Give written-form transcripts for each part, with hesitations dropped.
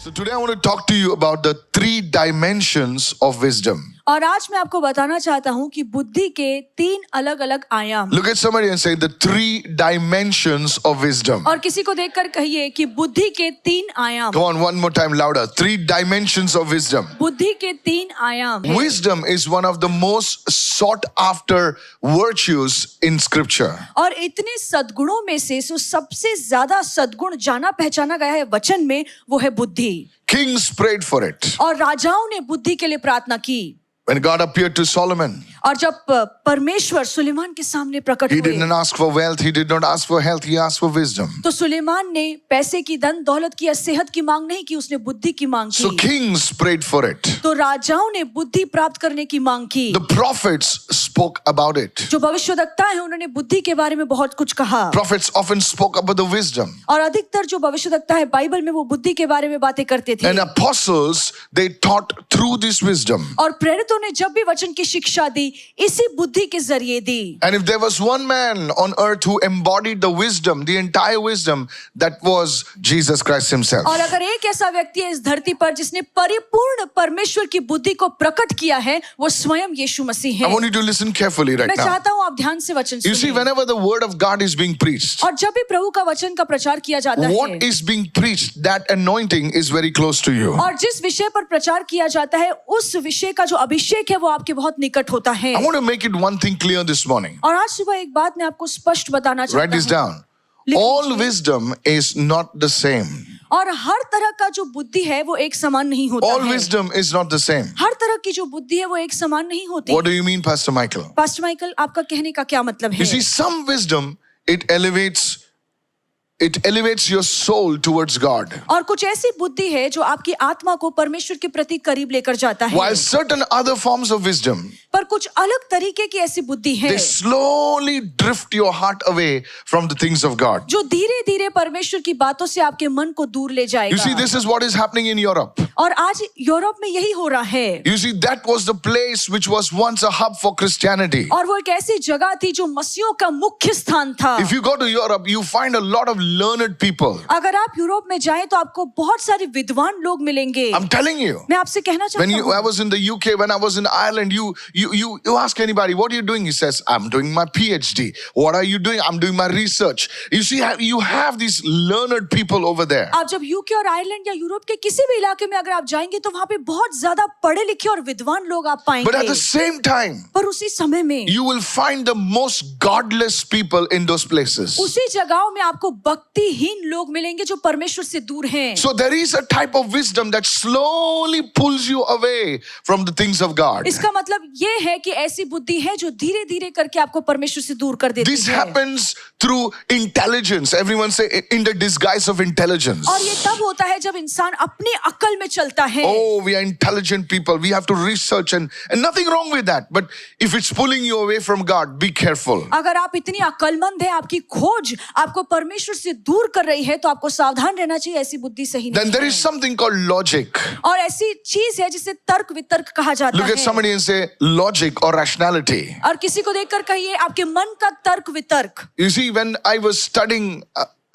So today I want to talk to you about the 3 dimensions of wisdom. और आज मैं आपको बताना चाहता हूं कि बुद्धि के 3 अलग-अलग आयाम। Look at somebody and say the 3 dimensions of wisdom. और किसी को देखकर कहिए कि बुद्धि के 3 आयाम। Come on, one more time louder. 3 dimensions of wisdom. बुद्धि के 3 आयाम हैं। Wisdom is one of the most sought after virtues in scripture. और इतने सद्गुणों में से सबसे ज्यादा सद्गुण जाना पहचाना गया है वचन में, वो है बुद्धि। Kings prayed for it. और राजाओं ने बुद्धि के लिए प्रार्थना की। When God appeared to Solomon, और जब परमेश्वर सुलेमान के सामने प्रकट he हुए, didn't ask for wealth, he did not ask for health, he asked for wisdom. तो सुलेमान ने पैसे की, धन दौलत की या सेहत की मांग नहीं की, उसने बुद्धि की मांग So की। kings prayed for it. तो राजाओं ने बुद्धि प्राप्त करने की मांग की। The prophets spoke about it. जो भविष्यवक्ता है उन्होंने बुद्धि के बारे में बहुत कुछ कहा। Prophets often spoke about the wisdom. और अधिकतर जो भविष्यवक्ता है बाइबल में वो बुद्धि के बारे में बातें करते थे। And apostles, they taught through this wisdom. और प्रेरितों ने जब भी वचन की शिक्षा दी, इसी बुद्धि के जरिए दी। And if there was one man on earth who embodied the wisdom, the entire wisdom, that was Jesus Christ himself. और अगर एक ऐसा व्यक्ति है इस धरती पर जिसने परिपूर्ण परमेश्वर की बुद्धि को प्रकट किया है, वो स्वयं यीशु मसीह I है। want you to listen carefully right मैं now. चाहता हूँ आप ध्यान से वचन You see, सुनिए। whenever the word of God is being preached, और जब भी प्रभु का वचन का प्रचार किया जाता है, what is being preached, that anointing is very close to you. और जिस विषय पर प्रचार किया जाता है, उस विषय का जो अभिषेक है वो आपके बहुत निकट होता है। I want to make it one thing clear this morning. और आज सुबह एक बात मैं आपको स्पष्ट बताना Write this चाहता हूँ। down. लिख All लीजिए। wisdom is not the same. और हर तरह का जो बुद्धि है वो एक समान नहीं होता All है। wisdom is not the same. हर तरह की जो बुद्धि है वो एक समान नहीं होती। What do you mean, Pastor Michael? Pastor Michael, आपका कहने का क्या मतलब है? You see, some wisdom, it elevates your soul towards God. और कुछ ऐसी बुद्धि है जो आपकी आत्मा को परमेश्वर के प्रति करीब लेकर जाता है। While certain other forms of wisdom, पर कुछ अलग तरीके की ऐसी बुद्धि है they slowly drift your heart away from the things of God. जो धीरे धीरे परमेश्वर की बातों से आपके मन को दूर ले You see, जाएगा। this is what is happening in Europe. और आज यूरोप में यही हो रहा है। You see, that was the place which was once a hub for Christianity. और वो एक ऐसी जगह थी जो मसीहों का मुख्य स्थान था। If you go to Europe, you find a lot of learned people. अगर आप यूरोप में जाएं तो आपको बहुत सारे विद्वान लोग मिलेंगे। I'm telling you. मैं आपसे कहना When चाहता I हूँ, was in the UK, when I was in Ireland, you ask anybody, what are you doing? He says, I'm doing my PhD. What are you doing? I'm doing my research. You see, you have these learned people over there. आप जब UK और Ireland या Europe के किसी भी इलाके में अगर आप जाएंगे तो वहाँ पे बहुत ज्यादा पढ़े लिखे और विद्वान लोग आप But at पाएंगे। the same time, पर उसी समय में you will find the most godless people in those places. उसी जगहों में आपको भक्तिहीन लोग मिलेंगे जो परमेश्वर से दूर हैं। So there is a type of wisdom that slowly pulls you away from the things of God. इसका मतलब ये है कि ऐसी बुद्धि है जो धीरे धीरे करके आपको परमेश्वर से दूर कर देती This है। happens through intelligence. Everyone say in the disguise of intelligence. और ये तब होता है जब इंसान अपनी अक्ल में चलता है। Oh, we are intelligent people. We have to research and nothing wrong with that. But if it's pulling you away from God, be careful. अगर आप इतनी अक्लमंद हैं, आपकी खोज आपको परमेश्वर से दूर कर रही है तो आपको सावधान रहना चाहिए, ऐसी बुद्धि सही Then नहीं there है। is something called logic. और ऐसी चीज है जिसे तर्क वितर्क कहा जाता Look at है। somebody and say logic or rationality. और किसी को देखकर कहिए आपके मन का तर्क वितर्क। You see, when I was studying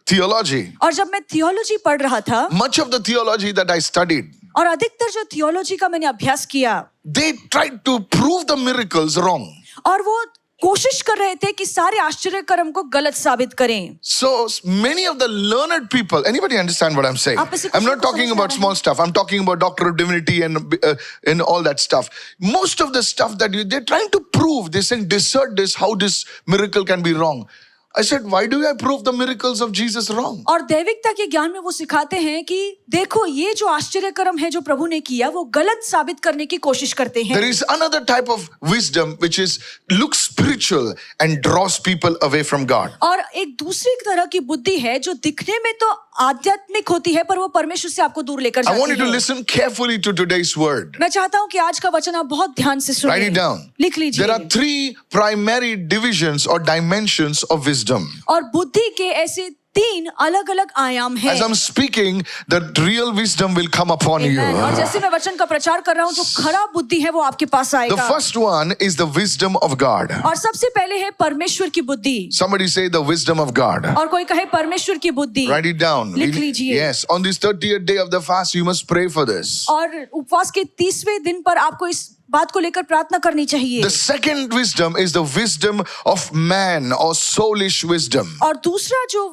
theology, और जब मैं थियोलॉजी पढ़ रहा था, much of the theology that I studied, और अधिकतर जो थियोलॉजी का मैंने अभ्यास किया, they tried to prove the miracles wrong. और वो कोशिश कर रहे थे कि सारे आश्चर्य कर्म को गलत साबित करें। So many of the learned people, anybody understand what I'm saying? आप इसे I'm not कुछ talking समझ about रहे small stuff. I'm talking about Doctor of Divinity and all that stuff. Most of the stuff that they're trying to prove, they're saying, dissert this, how this miracle can be wrong. I said, why do I prove the miracles of Jesus wrong? और दैविकता के ज्ञान में वो सिखाते हैं कि देखो ये जो आश्चर्य कर्म है जो प्रभु ने किया वो गलत साबित करने की कोशिश करते हैं। There is another type of wisdom which is looks spiritual and draws people away from God. और एक दूसरी तरह की बुद्धि है जो दिखने में तो आध्यात्मिक होती है पर वो परमेश्वर से आपको दूर लेकर I want you जाती to है। listen carefully to today's word. मैं चाहता हूँ कि आज का वचन आप बहुत ध्यान से सुनिए। Write it down. लिख लीजिए। There are 3 primary divisions or dimensions of wisdom. और बुद्धि के ऐसे 3 अलग अलग आयाम हैं। As I'm speaking, the real wisdom will come upon you. Amen. और जैसे मैं वचन का प्रचार कर रहा हूँ, जो खराब बुद्धि है वो आपके पास The आएगा। first one is the wisdom of God. और सबसे पहले है परमेश्वर की बुद्धि। Somebody say the wisdom of God. और कोई कहे परमेश्वर की बुद्धि। Write it down. लिख लीजिए। Yes, on this 30th day of the fast, you must pray for this. और उपवास के 30वें दिन पर आपको इस बात को लेकर प्रार्थना करनी चाहिए। The second wisdom is the wisdom of man or soulish wisdom. और दूसरा जो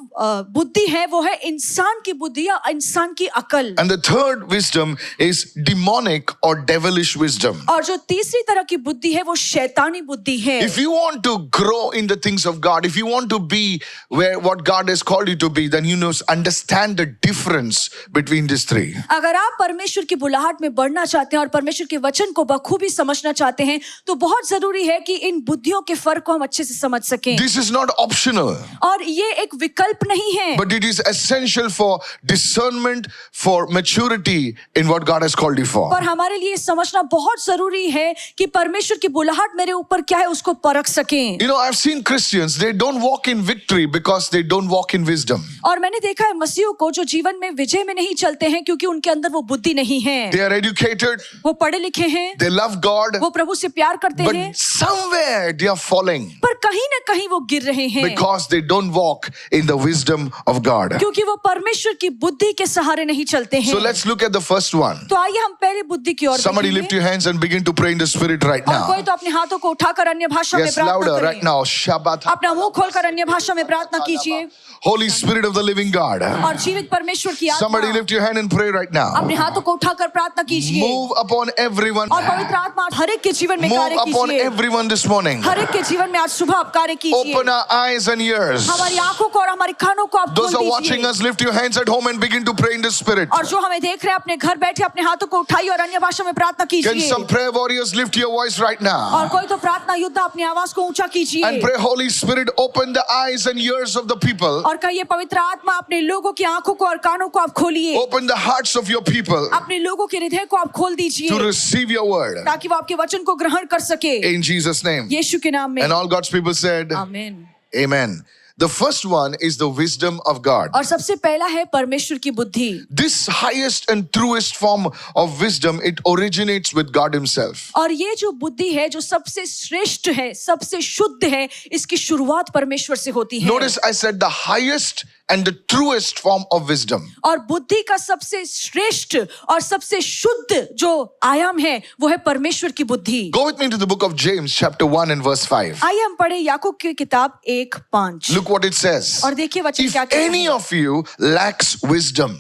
बुद्धि है वो है इंसान की बुद्धि या इंसान की अकल। And the third wisdom is demonic or devilish wisdom. और जो तीसरी तरह की बुद्धि है वो शैतानी बुद्धि है। If you want to grow in the things of God, if you want to be where what God has called you to be, then you must understand the difference between these three. अगर आप परमेश्वर की बुलाहट में बढ़ना चाहते हैं और परमेश्वर के वचन को बखूबी समझना चाहते हैं तो बहुत जरूरी है कि इन बुद्धियों के फर्क को हम अच्छे से समझ सकें। This is not optional, और ये एक विकल्प नहीं है, but it is essential for discernment, for maturity in what God has called you for. पर हमारे लिए समझना बहुत जरूरी है कि परमेश्वर की बुलाहट मेरे ऊपर क्या है उसको परख सकें। You know, I've seen Christians, they don't walk in victory because they don't walk in wisdom. और मैंने देखा है मसीहों को जो जीवन में विजय में नहीं चलते हैं क्योंकि उनके अंदर वो बुद्धि नहीं है। They are educated, वो पढ़े लिखे हैं, they love God, वो प्रभु से प्यार करते हैं, but somewhere they are falling पर कहीं ना कहीं वो गिर रहे हैं because they don't walk in the wisdom of God. क्योंकि वो परमेश्वर की बुद्धि के सहारे नहीं चलते हैं। So let's look at the first one. तो आइए हम पहले बुद्धि की ओर Somebody देखेंगे। lift your hands and begin to pray in the spirit right और कोई now. तो अपने हाथों को उठाकर अन्य भाषा में Yes, प्रार्थना louder right करें। now. Shabbat. अपना मुंह खोलकर अन्य भाषा में प्रार्थना कीजिए। Holy Spirit of the living God. और जीवित परमेश्वर की Somebody आत्मा lift your hand and pray right now. अपने हाथों को उठाकर प्रार्थना कीजिए Move upon everyone. और पवित्र आत्मा हर एक के जीवन में Move कार्य upon कीजिए। everyone this morning. हर एक के जीवन में आज सुबह आप कार्य कीजिए। Open our eyes and ears. हमारी आंखों को और हमारे कानों को आप Those खोल are watching दीजिए। us, lift your hands at home and begin to pray in the spirit. और जो हमें देख रहे हैं अपने घर बैठे अपने हाथों को उठाइए और अन्य भाषा में प्रार्थना Can कीजिए। some prayer warriors lift your voice right now? और कोई तो प्रार्थना योद्धा अपनी आवाज को ऊंचा कीजिए And pray, Holy Spirit, open the eyes and ears of the people. और कहिए पवित्र आत्मा अपने लोगों की आंखों को और कानों को आप खोलिए। Open the hearts of your people अपने लोगों के हृदय को आप खोल दीजिए to receive your word. ताकि वो आपके वचन को ग्रहण कर सके In Jesus' name. यीशु के नाम में। And all God's people said, आमीन। Amen. The first one is the wisdom of God. और सबसे पहला है परमेश्वर की बुद्धि। This highest and truest form of wisdom, it originates with God Himself. और ये जो बुद्धि है जो सबसे श्रेष्ठ है सबसे शुद्ध है इसकी शुरुआत परमेश्वर से होती है। Notice I said the highest and the truest form of wisdom. और बुद्धि का सबसे श्रेष्ठ और सबसे शुद्ध जो आयाम है वो है परमेश्वर की बुद्धि। Go with me to the book of James, chapter 1 and verse 5. आइए हम पढ़े याकूब की किताब 1:5। Look what it says. और देखिए वचन If क्या कहता any है। of you lacks wisdom,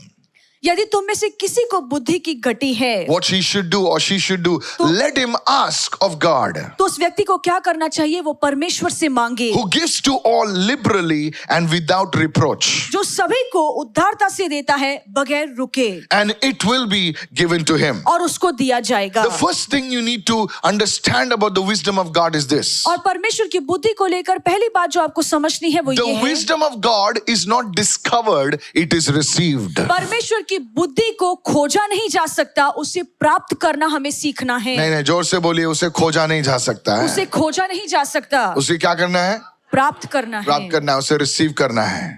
यदि तुम में से किसी को बुद्धि की घटी है what he should do or she should do, let him ask of God, तो उस व्यक्ति को क्या करना चाहिए वो परमेश्वर से मांगे who gives to all liberally and without reproach, जो सभी को उदारता से देता है बगैर रुके and it will be given to him. और उसको दिया जाएगा। The first thing you need to understand about the wisdom of God is this. और परमेश्वर की बुद्धि को लेकर पहली बात जो आपको समझनी है वो ये The है wisdom of God is not discovered, it is received. परमेश्वर की बुद्धि को खोजा नहीं जा सकता उसे प्राप्त करना हमें सीखना है। नहीं, जोर से बोलिए, उसे खोजा नहीं जा सकता है, उसे खोजा नहीं जा सकता उसे क्या करना है? प्राप्त करना है। प्राप्त करना है, उसे रिसीव करना है।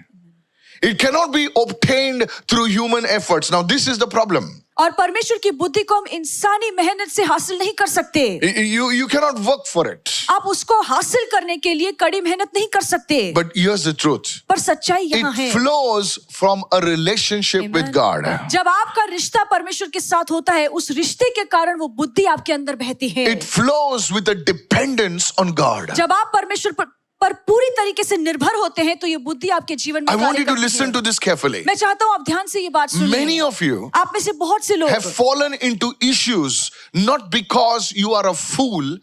It cannot be obtained through human efforts. Now this is the problem. और परमेश्वर की बुद्धि को हम इंसानी मेहनत से हासिल नहीं कर सकते। You cannot work for it. आप उसको हासिल करने के लिए कड़ी मेहनत नहीं कर सकते। But here's the truth. पर सच्चाई यहाँ है It flows from a relationship with God. जब आपका रिश्ता परमेश्वर के साथ होता है उस रिश्ते के कारण वो बुद्धि आपके अंदर बहती है। It flows with a dependence on God. जब आप परमेश्वर पर पूरी तरीके से निर्भर होते हैं तो ये बुद्धि आपके जीवन में I want कार्य you to करती listen है। to this carefully. मैं चाहता हूँ आप ध्यान से ये बात सुनिए। Many of you आप में से बहुत से लोग have fallen into issues not because you are a fool.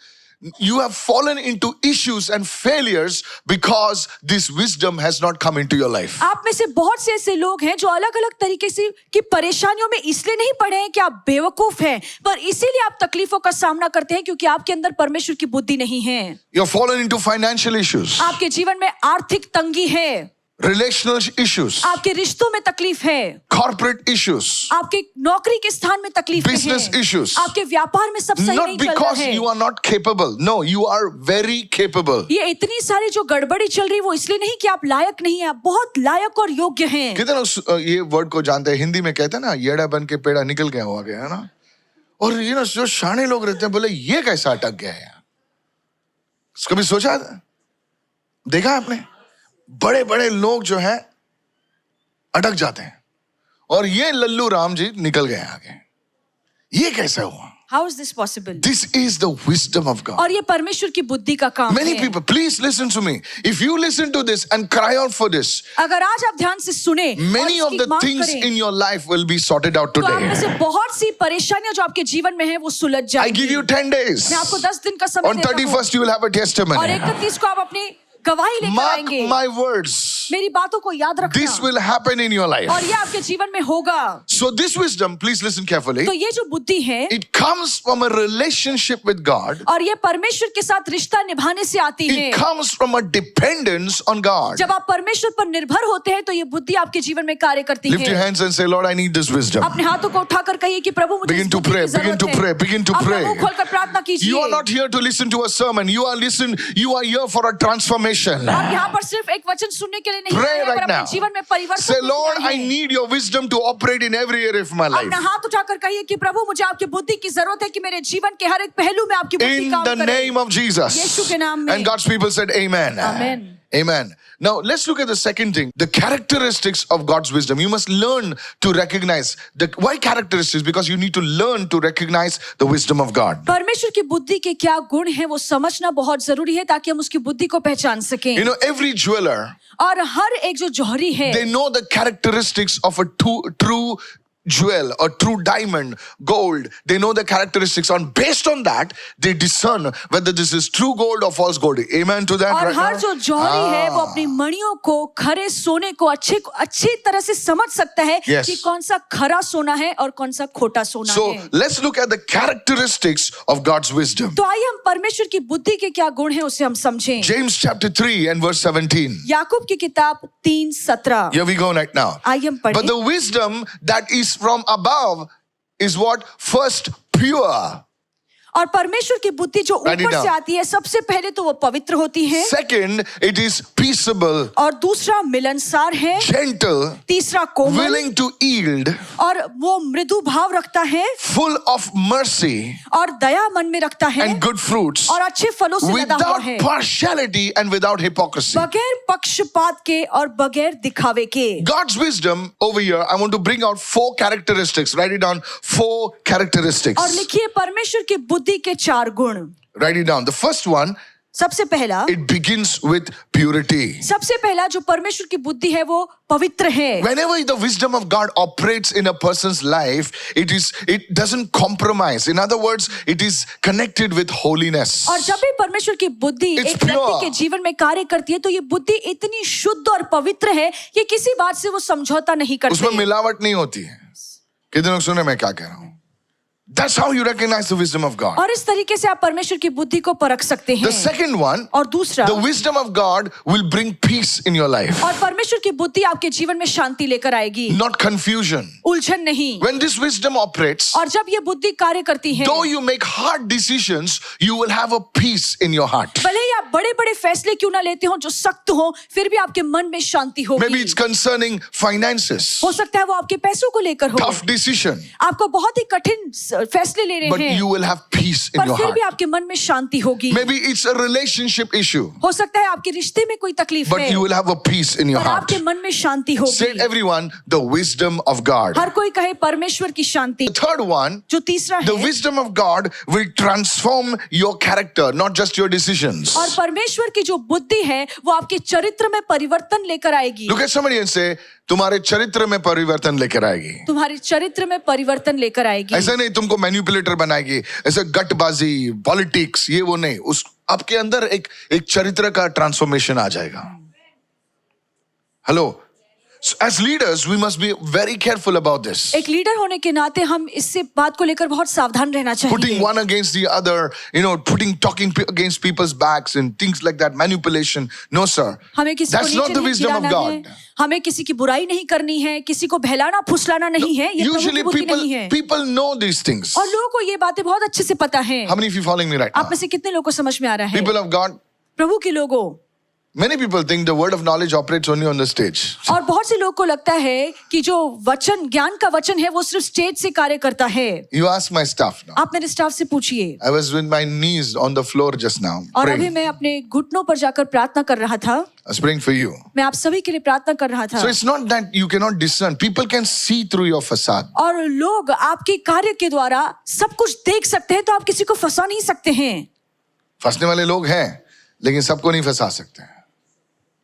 You have fallen into issues and failures because this wisdom has not come into your life. आप में से बहुत से ऐसे लोग हैं जो अलग अलग तरीके से की परेशानियों में इसलिए नहीं पड़े हैं कि आप बेवकूफ हैं, पर इसीलिए आप तकलीफों का सामना करते हैं क्योंकि आपके अंदर परमेश्वर की बुद्धि नहीं है। You're fallen into financial issues. आपके जीवन में आर्थिक तंगी है। relational issues, आपके रिश्तों में तकलीफ है, corporate issues, आपके नौकरी के स्थान में तकलीफ business है, issues. आपके व्यापार में सब सही Not नहीं चल रहा because है। you are not capable. No, you are very capable. ये इतनी सारी जो गड़बड़ी चल रही है वो इसलिए नहीं कि आप लायक नहीं है, आप बहुत लायक और योग्य हैं। कितने लोग ये वर्ड को जानते हैं? हिंदी में कहते हैं ना, येड़ा बन के पेड़ा निकल गया हुआ गया है ना। और ये ना जो शाने लोग रहते हैं बोले ये कैसा अटक गया है यार। कभी सोचा था? देखा आपने? बड़े बड़े लोग जो है अटक जाते हैं और ये लल्लू राम जी निकल गए आगे। ये कैसा हुआ? How is this possible? This is the wisdom of God. और ये परमेश्वर की बुद्धि का काम Many है। people, please listen to me. If you listen to this and cry out for this, अगर आज आप ध्यान से सुने many और of इसकी the मांग things करें, in your life will be sorted out तो आप में today. से बहुत सी परेशानियां जो आपके जीवन में है वो सुलझ I जाएंगी। give you 10 days. मैं आपको 10 दिन का समय On देता हूँ 31st, you will have a और testimony. 31 को आप अपनी गवाही लेकर Mark आएंगे। my words. मेरी बातों को याद रखना This will happen in your life. और ये आपके जीवन में होगा। So this wisdom, please listen carefully. तो ये जो बुद्धि है It comes from a relationship with God. और ये परमेश्वर के साथ रिश्ता निभाने से आती है। It comes from a dependence on God. जब आप परमेश्वर पर निर्भर होते हैं तो ये बुद्धि आपके जीवन में कार्य करती Lift your है। hands and say, Lord, I need this wisdom. अपने हाथों को उठाकर कहिए कि प्रभु मुझे Begin इस to बुद्धि pray, की begin जरूरत to है। pray, begin to अपना pray. मुंह खोलकर प्रार्थना कीजिए। You are not here to listen to a sermon. You are here for a transformation. आप यहाँ पर सिर्फ एक वचन सुनने के लिए नहीं Pray आए हैं, पर right अपने now. जीवन में परिवर्तन Say, लेके Lord, आए I हैं। need your wisdom to operate in every area of my life. अपना हाथ उठाकर कहिए कि प्रभु मुझे आपकी बुद्धि की जरूरत है कि मेरे जीवन के हर एक पहलू में आपकी बुद्धि In काम the करे। name of Jesus. यीशु के नाम में। And God's people said, Amen. Amen. Amen. Now let's look at the second thing, the characteristics of God's wisdom. You must learn to recognize why characteristics? Because you need to learn to recognize the wisdom of God. परमेश्वर की बुद्धि के क्या गुण हैं वो समझना बहुत जरूरी है ताकि हम उसकी बुद्धि को पहचान सकें। You know, every jeweler, और हर एक जो जौहरी है they know the characteristics of a true jewel or true diamond, gold. They know the characteristics. And based on that, they discern whether this is true gold or false gold. Amen to that. और right हर now? जो जौहरी है वो अपनी मणियों को खरे सोने को अच्छी तरह से समझ सकता है Yes. कि कौन सा खरा सोना है और कौन सा खोटा सोना So है। let's look at the characteristics of God's wisdom. तो आइए हम परमेश्वर की बुद्धि के क्या गुण हैं उसे हम समझें। James chapter 3 and verse 17. याकूब की किताब 3:17। Here we go right now. आइए हम But पढ़ें। the wisdom that is from above is what? First pure. और परमेश्वर की बुद्धि जो Write it ऊपर down. से आती है सबसे पहले तो वो पवित्र होती है Second, it is peaceable, और दूसरा मिलनसार है, gentle, तीसरा कोमल willing to yield, और वो मृदु भाव रखता है full of mercy और दया मन में रखता है and good fruits, और अच्छे फलों से लदा हुआ without है, partiality and without hypocrisy. बगैर पक्षपात के और बगैर दिखावे के। God's wisdom over here, I want to bring out 4 characteristics. Write it down. 4 characteristics. और लिखिए परमेश्वर की बुद्धि के 4 गुण। Write it down. The first one, सबसे पहला it begins with purity. सबसे पहला जो परमेश्वर की बुद्धि है वो पवित्र है। Whenever the wisdom of God operates in a person's life, it doesn't compromise. In other words, it is connected with holiness. और जब भी परमेश्वर की बुद्धि It's एक व्यक्ति pure. के जीवन में कार्य करती है तो ये बुद्धि इतनी शुद्ध और पवित्र है कि किसी बात से वो समझौता नहीं उसमें करती। मिलावट नहीं होती है। कितने लोग सुने मैं क्या कह रहा हूं? That's how you recognize the wisdom of God. और इस तरीके से आप परमेश्वर की बुद्धि को परख सकते हैं। The second one, और दूसरा, the wisdom of God will bring peace in your life, और परमेश्वर की बुद्धि आपके जीवन में शांति लेकर आएगी, not confusion. उलझन नहीं। When this wisdom operates, और जब ये बुद्धि कार्य करती है, though you make hard decisions, you will have a peace in your heart. भले ही आप बड़े बड़े फैसले क्यों ना लेते हो जो सख्त हो, फिर भी आपके मन में शांति Maybe होगी। it's concerning finances, हो सकता है वो आपके पैसों को लेकर हो, tough decision, आपको बहुत ही कठिन फैसले ले रहे but हैं, you will have peace in पर your फिर heart. भी आपके मन में शांति होगी। Maybe it's a relationship issue, हो सकता है आपके रिश्ते में कोई तकलीफ but है, you will have a peace in your पर heart. आपके मन में शांति Say होगी। everyone, the wisdom of God. हर कोई कहे परमेश्वर की शांति। The third one, जो तीसरा the है, wisdom of God will transform your character, not just your decisions. और परमेश्वर की जो बुद्धि है वो आपके चरित्र में परिवर्तन लेकर आएगी। Look at somebody and say, तुम्हारे चरित्र में परिवर्तन लेकर आएगी। तुम्हारे चरित्र में परिवर्तन लेकर आएगी। ऐसा नहीं तुमको मैनिपुलेटर बनाएगी, ऐसे गटबाजी, पॉलिटिक्स, ये वो नहीं, उस आपके अंदर एक चरित्र का ट्रांसफॉर्मेशन आ जाएगा। Hello, So as leaders, we must be very careful about this. एक लीडर होने के नाते हम इससे बात को लेकर बहुत सावधान रहना Putting चाहिए। one against the other, talking against people's backs and things like that, manipulation. No, sir. हमें किसी को That's not नीचे the नहीं wisdom of गिराना है, God. हमें किसी की बुराई नहीं करनी है, किसी को बहलाना फुसलाना नहीं है, ये प्रभु की Usually बुद्धि नहीं है। people know these things. और लोगों को ये बातें बहुत अच्छे से पता है। How many of you following me right आप now? में से कितने लोगों को समझ में आ रहा है? People of God, प्रभु के लोगों, many people think the word of knowledge operates only on the stage. और बहुत से लोगों को लगता है कि जो वचन, ज्ञान का वचन है, वो सिर्फ स्टेज से कार्य करता है। You ask my staff now. आप मेरे स्टाफ से पूछिए। I was with my knees on the floor just now, और अभी praying. मैं अपने घुटनों पर जाकर प्रार्थना कर रहा था। I was praying for you. मैं आप सभी के लिए प्रार्थना कर रहा था। So it's not that you cannot discern. People can see through your facade. और लोग आपके कार्य के द्वारा सब कुछ देख सकते हैं, तो आप किसी को फंसा नहीं सकते हैं। फंसने वाले लोग हैं, लेकिन सबको नहीं फंसा सकते हैं.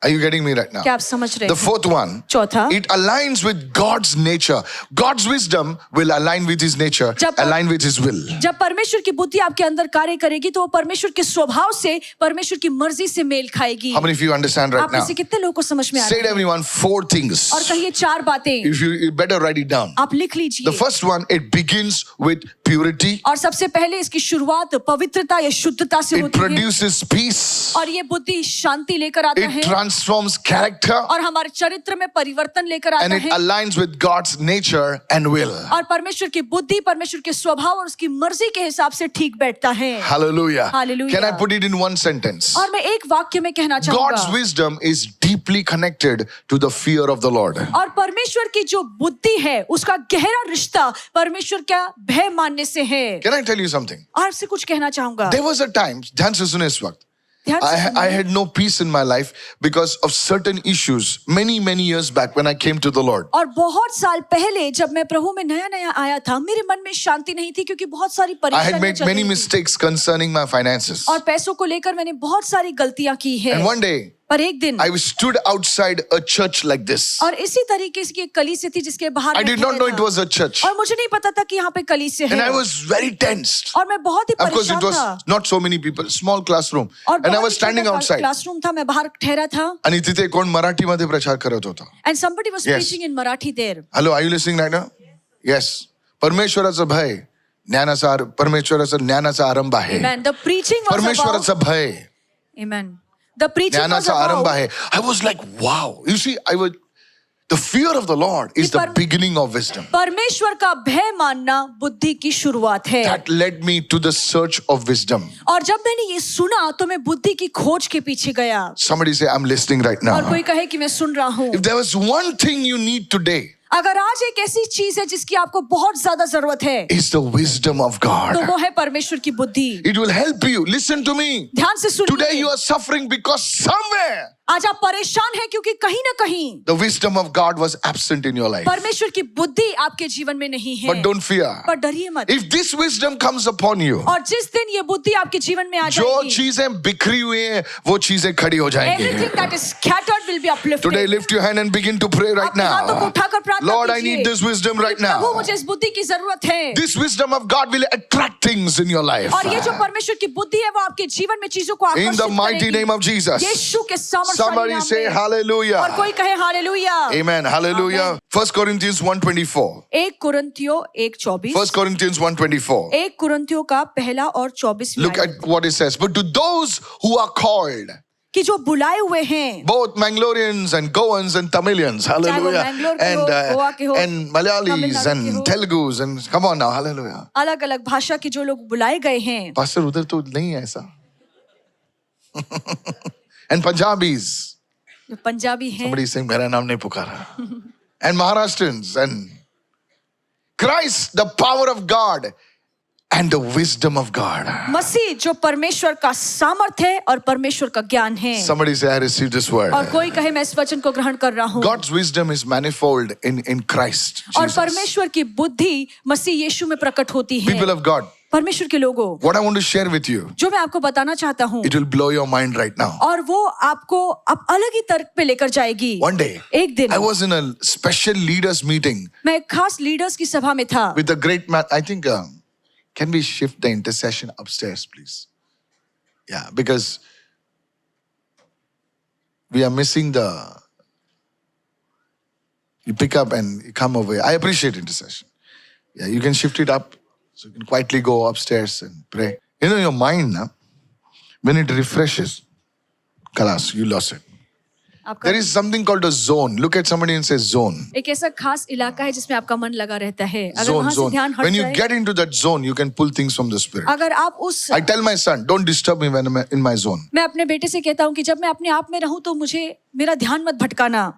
Are you getting me right now? क्या आप समझ रहे The हैं? fourth one, चौथा, it aligns with God's nature. God's wisdom will align with His nature, जब- align with His will. जब परमेश्वर की बुद्धि आपके अंदर कार्य करेगी, तो वो परमेश्वर के स्वभाव से, परमेश्वर की मर्जी से मेल खाएगी। How many of you understand right आप में now? से कितने लोगों को समझ में आ Say रहा to है? everyone 4 things. और कहिए 4 बातें। If you better write it down. आप लिख लीजिए। The first one, it begins with purity. और सबसे पहले इसकी शुरुआत पवित्रता या शुद्धता से It होती है। produces peace. और ये बुद्धि शांति लेकर आता It है, transforms character. और हमारे चरित्र में परिवर्तन लेकर And आता it है। aligns with God's nature and will. और परमेश्वर की बुद्धि परमेश्वर के स्वभाव और उसकी मर्जी के हिसाब से ठीक बैठता है। Hallelujah. Hallelujah. Can I put it in one sentence? और मैं एक वाक्य में कहना God's चाहूंगा, wisdom is deeply connected to the fear of the Lord. और परमेश्वर की जो बुद्धि है, उसका गहरा रिश्ता परमेश्वर का भय मानने से है। Can I tell you something? आपसे कुछ कहना चाहूंगा। There was a time, ध्यान से सुने इस वक्त, ध्यान से I सुनिए। had no peace in my life because of certain issues many years back when I came to the Lord. और बहुत साल पहले जब मैं प्रभु में नया नया आया था, मेरे मन में शांति नहीं थी, क्योंकि बहुत सारी I had परेशानियां made चल many रही थी। mistakes concerning my finances. और पैसों को लेकर मैंने बहुत सारी गलतियां की है। And one day, पर एक दिन, I stood outside a church like this. और इसी तरीके की एक कलीसिया थी जिसके बाहर I मैं did not ठहरा know था। it was a church. और मुझे नहीं पता था कि यहाँ पे कलीसिया And है। I was very tensed. और मैं बहुत ही Of course, परेशान it was था। not so many people, small classroom. और And I बहुत was ही standing छोटा outside. क्लासरूम था, मैं बाहर ठहरा था। आणि तिथे कोण मराठीमध्ये प्रचार करत होता. And somebody was Yes. preaching in Marathi there. Hello, are you listening right now? Yes. परमेश्वराचं भय परमेश्वराचा ज्ञानाचा आरंभ आहे. Amen. The preaching was about, परमेश्वराचा भय Amen. The preaching was ज्ञानाचा आरंभ about, आहे. I was like, wow. You see, the fear of the Lord is the beginning of wisdom. परमेश्वर का भय मानना बुद्धि की शुरुआत है। That led me to the search of wisdom. और जब मैंने ये सुना, तो मैं बुद्धि की खोज के पीछे गया। Somebody say, I'm listening right और now. कोई कहे कि मैं सुन रहा हूँ। If there was one thing you need today, अगर आज एक ऐसी चीज है जिसकी आपको बहुत ज्यादा जरूरत है, it's the wisdom of God. तो वो है परमेश्वर की बुद्धि। It will help you. Listen to me. ध्यान से Today you सुनिए। are suffering because somewhere आज आप परेशान हैं क्योंकि कहीं ना कहीं the wisdom of God was absent in your life. परमेश्वर की बुद्धि आपके जीवन में नहीं है। But don't fear. पर डरिए मत। If this wisdom comes upon you, और जिस दिन ये बुद्धि आपके जीवन में आ जो जाएगी, चीजें बिखरी हुई हैं वो चीजें खड़ी हो जाएंगी. everything that is scattered will be uplifted। Today lift your hand and begin to pray right अपने हाथों को now. उठाकर प्रार्थना Lord, I कीजिए। need this wisdom right Prabhu, now. मुझे इस बुद्धि की जरूरत है। This wisdom of God will attract things in your life. और ये जो परमेश्वर की बुद्धि है, वो आपके जीवन में चीजों को In the आकर्षित mighty करेगी। name of Jesus. यीशु के सामर्थ्यशाली Somebody नाम say में। और hallelujah. कोई कहे hallelujah. Amen. Hallelujah. 1 Corinthians 1:24. 1 कुरिन्थियों 1:24। 1 Corinthians 1:24. 1 कुरिन्थियों का पहला और 24 Look at what it says. But to those who are called, कि जो बुलाए हुए हैं, both Mangaloreans and Goans and Tamilians, hallelujah, Mangalore के हो, गोवा के हो, and Malayalis तमिलनाडु के and हो। Telugus and come on now, hallelujah. अलग अलग भाषा के जो लोग बुलाए गए हैं, Pastor उधर तो नहीं है ऐसा. And Punjabis, जो पंजाबी हैं, somebody saying मेरा नाम नहीं पुकारा. And Maharashtrians and Christ, the power of God and the wisdom of God. मसीह जो परमेश्वर का सामर्थ्य है और परमेश्वर का ज्ञान है। Somebody say I received this word. और कोई कहे मैं इस वचन को ग्रहण कर रहा हूँ। God's wisdom is manifold in Christ और Jesus. परमेश्वर की बुद्धि मसीह यीशु में प्रकट होती है। People of God, परमेश्वर के लोगों, what I want to share with you, जो मैं आपको बताना चाहता हूँ, it will blow your mind right now. और वो आपको अब अलग ही तर्क पे लेकर जाएगी। One day, एक दिन I was in a special leaders meeting मैं एक खास लीडर्स की सभा में था। with a great man. I think, can we shift the intercession upstairs, please? Yeah, because we are missing the You pick up and you come away. I appreciate intercession. Yeah, you can shift it up. So you can quietly go upstairs and pray. You know, your mind, na, when it refreshes, kalas, you lost it. आपका There is something called a zone. Look at somebody and say zone. एक ऐसा खास इलाका है जिसमें आपका मन लगा रहता है। अगर Zone, वहां से zone. ध्यान हट When you जाए, get into that zone, you can pull things from the spirit. अगर आप उस I tell my son, don't disturb me when I'm in my zone. मैं अपने बेटे से कहता हूँ कि जब मैं अपने आप में रहूं तो मुझे मेरा ध्यान मत भटकाना।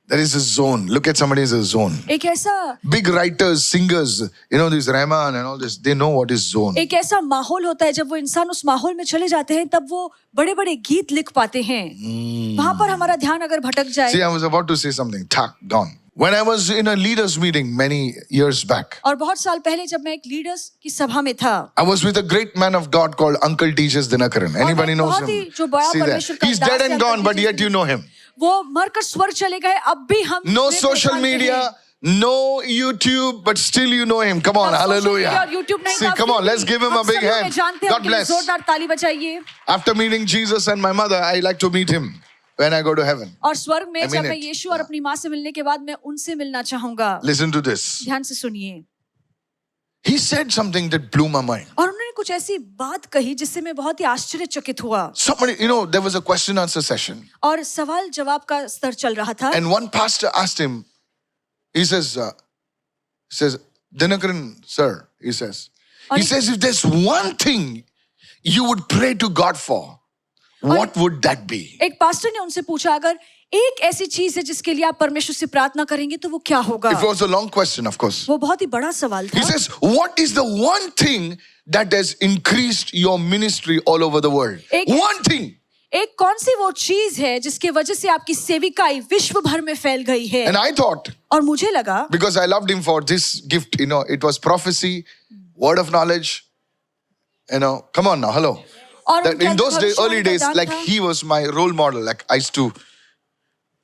There is a zone. Look at somebody as a zone. एक ऐसा Big writers, singers, you know, this Rahman and all this, they know what is zone. एक ऐसा माहौल होता है जब वो इंसान उस माहौल में चले जाते हैं तब वो बड़े बड़े गीत लिख पाते हैं। वहां पर हमारा ध्यान अगर भटक जाए। See, I was about to say something. Thak, gone. When I was in a leaders meeting many years back, और बहुत साल पहले जब मैं एक लीडर्स की सभा में था, I was with a great man of God called Uncle Tejas Dinakaran. Anybody knows बहुत ही him? जो बड़ा See that. परमेश्वर का He's दास dead है, and Uncle gone, but Tejas yet you know him. वो मरकर स्वर्ग चले गए, अब भी हम No उन्हें social पहचानते media, हैं। no YouTube, but still you know him. Come on, अब social hallelujah. media और YouTube नहीं See, था, come फिर on, let's भी give him हम a big सब लोग hand. जानते हैं, God उनके लिए bless. जोरदार ताली बजाइए। After meeting Jesus and my mother, I like to meet him when I go to heaven. और स्वर्ग में I mean जब मैं it. यीशु और अपनी माँ से मिलने के बाद मैं उनसे मिलना चाहूंगा। Listen to this. ध्यान से सुनिए। He said something that blew my mind. और उन्होंने कुछ ऐसी बात कही जिससे मैं बहुत ही आश्चर्यचकित हुआ। Somebody, you know, there was a question answer session. और सवाल जवाब का स्तर चल रहा था। And one pastor asked him, he says, Dinakaran, sir, he says, if there's one thing you would pray to God for, what would that be? एक pastor ने उनसे पूछा, अगर एक ऐसी चीज है जिसके लिए आप परमेश्वर से प्रार्थना करेंगे तो वो क्या होगा? It was a long question, of course. वो बहुत ही बड़ा सवाल He था। says, what is the one thing that has increased your ministry all over the world? One thing. एक कौन सी वो चीज है जिसके वजह से आपकी सेविकाई विश्व भर में फैल गई है? And I thought, और मुझे लगा, because I loved him for this gift, you know, it was prophecy, word of knowledge, you know, come on now, hello. और That उनके in those अंदर days, early भविष्यवाणी का days, दान like था। he was my role model. Like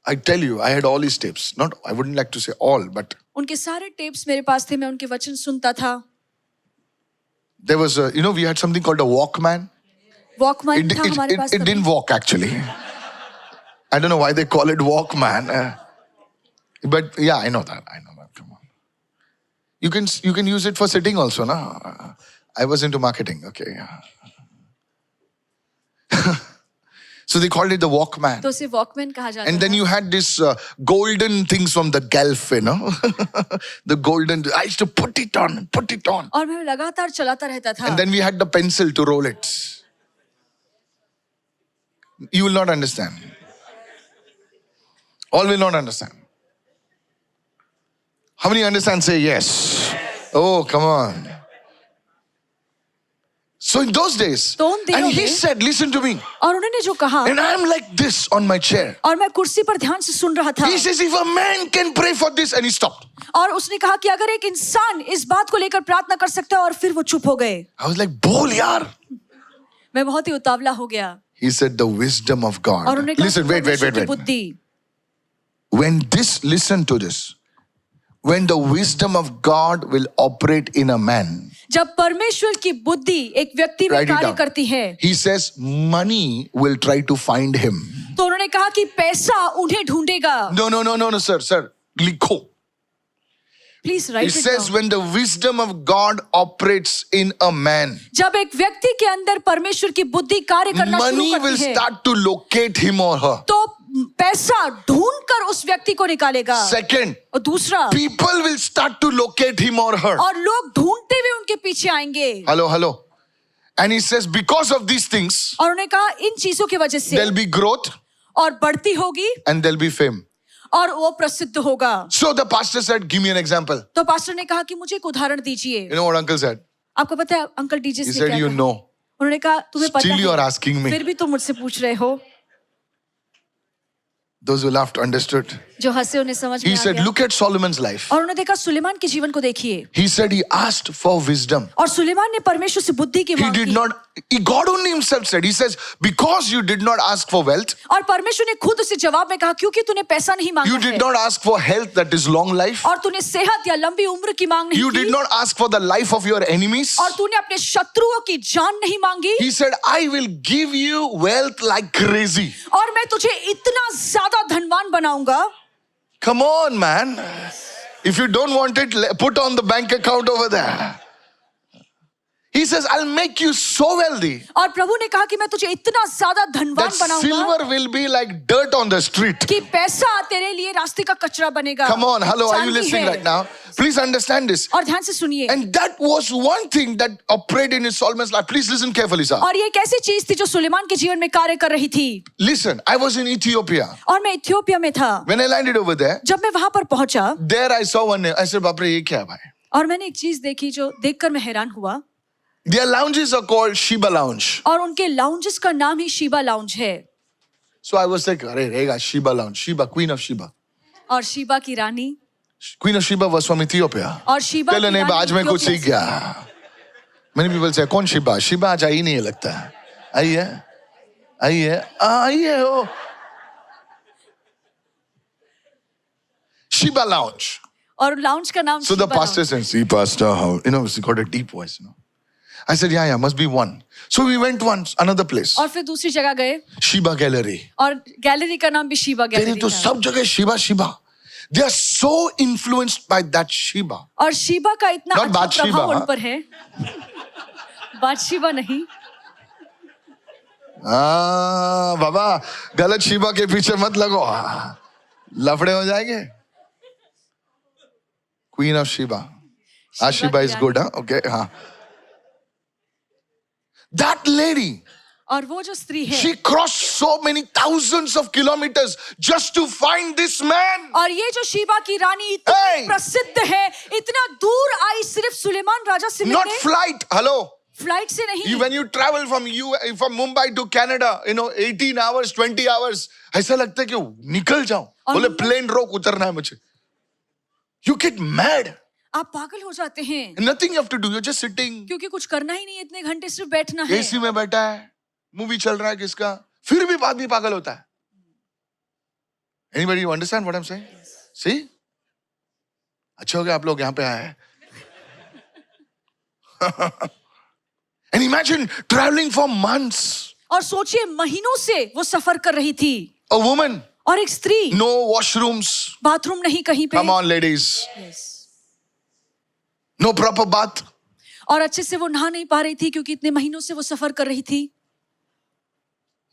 I tell you, I had all his tapes. Not, I wouldn't like to say all, but उनके सारे tapes मेरे पास थे, मैं उनके वचन सुनता था। there was a, you know, we had something called a Walkman. Walkman था हमारे पास It didn't walk actually. I don't know why they call it Walkman. But yeah, I know that. Come on. You can use it for sitting also, na? I was into marketing. Okay. So they called it the Walkman. तो उसे Walkman कहा जाता And then है। you had this golden things from the Gulf, you know. The golden, I used to put it on. और मैं लगातार चलाता रहता था। And then we had the pencil to roll it. You will not understand. All will not understand. How many understand? Say yes. Oh, come on. So in those days, तो उन दिनों and he में- said, listen to me. और उन्होंने जो कहा, And I'm like this on my chair. और मैं कुर्सी पर ध्यान से सुन रहा था। He says, if a man can pray for this, and he stopped. और उसने कहा कि अगर एक इंसान इस बात को लेकर प्रार्थना कर सकता है, और फिर वो चुप हो गए। I was like, bol yaar. मैं बहुत ही उतावला हो गया। He said, the wisdom of और God. उन्होंने कहा Listen, कि wait. परमेश्वर की बुद्धि। Listen to this. When the wisdom of God will operate in a man, जब परमेश्वर की बुद्धि एक व्यक्ति में write it कार्य down. करती है, He says, money will try to find him. तो उन्होंने कहा कि पैसा उन्हें ढूंढेगा। No, sir. Likho. Please It right it says, down. when the wisdom of God operates in a man, जब एक व्यक्ति के अंदर परमेश्वर की बुद्धि कार्य करना शुरू money will करती है, start to locate him or her. तो पैसा ढूंढकर उस व्यक्ति को निकालेगा। Second, और दूसरा, people will start to locate him or her. और लोग ढूंढते हुए उनके पीछे आएंगे। Hello. And he says, because of these things, और उन्होंने कहा इन चीजों की वजह से there'll be growth और बढ़ती होगी and there'll be fame. और वो प्रसिद्ध होगा। So the pastor said, give me an example. तो पास्टर ने कहा कि मुझे एक उदाहरण दीजिए। You know what uncle said? आपको पता है अंकल डीजे He से said, क्या you कहा? know. उन्होंने कहा तुम्हें पता Still you are है, asking me. फिर भी तुम मुझसे पूछ रहे हो। Those who laughed understood. जो हंसे उन्हें समझ में He आ said, गया। look at Solomon's life. और उन्होंने देखा सुलेमान के जीवन को देखिए। He said he asked for wisdom. और सुलेमान ने परमेश्वर से बुद्धि की He मांग did की। not, God only himself said, he says, because you did not ask for wealth, और परमेश्वर ने खुद उसे जवाब में कहा क्योंकि तूने पैसा नहीं मांगा you है, did not ask for health that is long life, और तूने सेहत या लंबी उम्र की मांग नहीं you की, did not ask for the life of your enemies. और तूने अपने शत्रुओं की जान नहीं मांगी, He said, I will give you wealth like crazy. और मैं तुझे इतना ज्यादा धनवान बनाऊंगा। Come on, man. If you don't want it, put on the bank account over there. He says, I'll make you so wealthy. और प्रभु ने कहा कि मैं तुझे इतना ज्यादा धनवान That बनाऊंगा silver will be like dirt on the street. कि पैसा तेरे लिए रास्ते का कचरा बनेगा। Come on, hello, are you चांदी listening है। right now? Please understand this. और ध्यान से सुनिए। And that was one thing that operated in Solomon's life. Please listen carefully, sir. और ये एक ऐसी चीज थी जो सुलेमान के जीवन में कार्य कर रही थी। Listen, I was in Ethiopia. और मैं इथियोपिया में था। When I landed over there, जब मैं वहां पर पहुंचा, there I saw one name. I said, बाप रे ये क्या है भाई? और मैंने एक चीज देखी जो देखकर मैं हैरान हुआ। Their lounges are called Shiba Lounge. और उनके लाउंजेस का नाम ही शिबा लाउंज है। So I was like, अरे रहेगा Shiba Lounge, Shiba, Queen of Shiba. और शिबा की रानी, Queen of Shiba was from Ethiopia. और शिबा चलो की नहीं, रानी आज मैं कुछ सीख इथियोपिया गया. Many people say, कौन शिबा? शिबा आज आई नहीं है लगता है. आई है ओ. Shiba Lounge. और लाउंज का नाम So the Shiba pastor lounge. said, see pastor, how, she got a deep voice, I said, yeah, must be one. So we went once, another place. और फिर दूसरी जगह गए Shiba Gallery. और gallery का नाम भी शिबा तेरी गैलरी तो था। सब जगह Shiba. They are so influenced by that Shiba. और शिबा का इतना Not अच्छा Bathsheba, प्रभाव उन हाँ? पर है। बादशिबा नहीं। बाबा गलत शिबा के पीछे मत लगो, लफड़े हो जाएंगे. Queen of Shiba. Shiba is good, huh? Okay, हाँ. That lady, और वो जो स्त्री है, she crossed so many thousands of kilometers just to find this man. और ये जो शिबा की रानी इतनी Hey! प्रसिद्ध है, इतना दूर आई सिर्फ सुलेमान राजा से Not मिलने। flight. Hello. फ्लाइट से नहीं। When you travel from Mumbai to Canada, 18 hours, 20 hours, ऐसा लगता है कि निकल जाऊं. बोले प्लेन रोक, उतरना है मुझे. You get mad. आप पागल हो जाते हैं। Nothing you have to do. You're just sitting. क्योंकि कुछ करना ही नहीं है, इतने घंटे सिर्फ बैठना है। एसी में बैठा है, मूवी चल रहा है किसका, फिर भी आदमी पागल होता है. Anybody understand what I'm saying? See? अच्छा हो गया आप लोग यहाँ पे आए हैं. And imagine traveling for months. और सोचिए महीनों से वो सफर कर रही थी। A woman, और एक स्त्री, no washrooms. बाथरूम नहीं कहीं पे। Come on, ladies. Yes. No proper bath. और अच्छे से वो नहा नहीं पा रही थी क्योंकि इतने महीनों से वो सफर कर रही थी।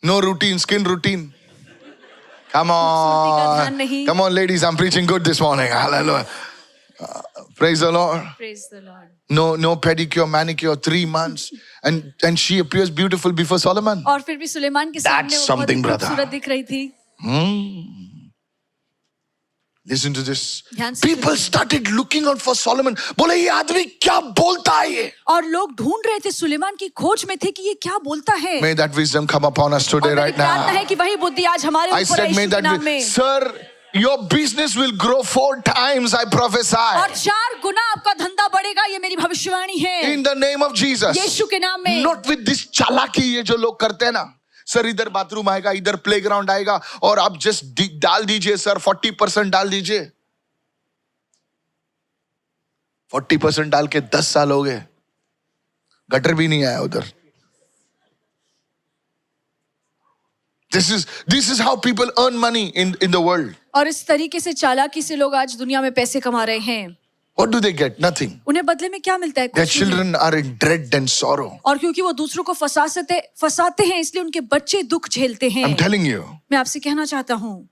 No routine, skin routine. Come खूबसूरती का on. ध्यान नहीं। Come on, ladies. I'm preaching good this morning. Hallelujah. Praise the Lord. Praise the Lord. No pedicure, manicure, 3 months. And she appears beautiful before Solomon. और फिर भी सुलेमान के सामने That's वो बहुत ही something, brother. खूबसूरत दिख रही थी। Listen to this. ध्यान से People सुनिए। started looking out for Solomon. बोले ये आदमी क्या बोलता है ये? और लोग ढूंढ रहे थे, सुलेमान की खोज में थे कि ये क्या बोलता है। May that wisdom come upon us today और मेरी right प्रार्थना now. है कि वही बुद्धि आज हमारे I ऊपर said, है may यीशु के that नाम be, में। sir, your business will grow 4 times, I और prophesy. 4 गुना आपका धंधा बढ़ेगा, ये मेरी भविष्यवाणी है। In the name of Jesus. यीशु के नाम में। Not with this चालाकी ये जो लोग करते हैं ना. सर इधर बाथरूम आएगा, इधर प्लेग्राउंड आएगा और आप जस्ट डाल दीजिए सर 40% डाल दीजिए. 40% डाल के 10 साल हो गए, गटर भी नहीं आया उधर. This is how people earn money in the world. और इस तरीके से चालाकी से लोग आज दुनिया में पैसे कमा रहे हैं। What do they get? Nothing. उन्हें बदले में क्या मिलता है? Their कुछ नहीं। children are in dread and sorrow. और क्योंकि वो दूसरों को फंसाते हैं, इसलिए उनके बच्चे दुख झेलते हैं। I'm telling you, मैं आपसे कहना चाहता हूँ,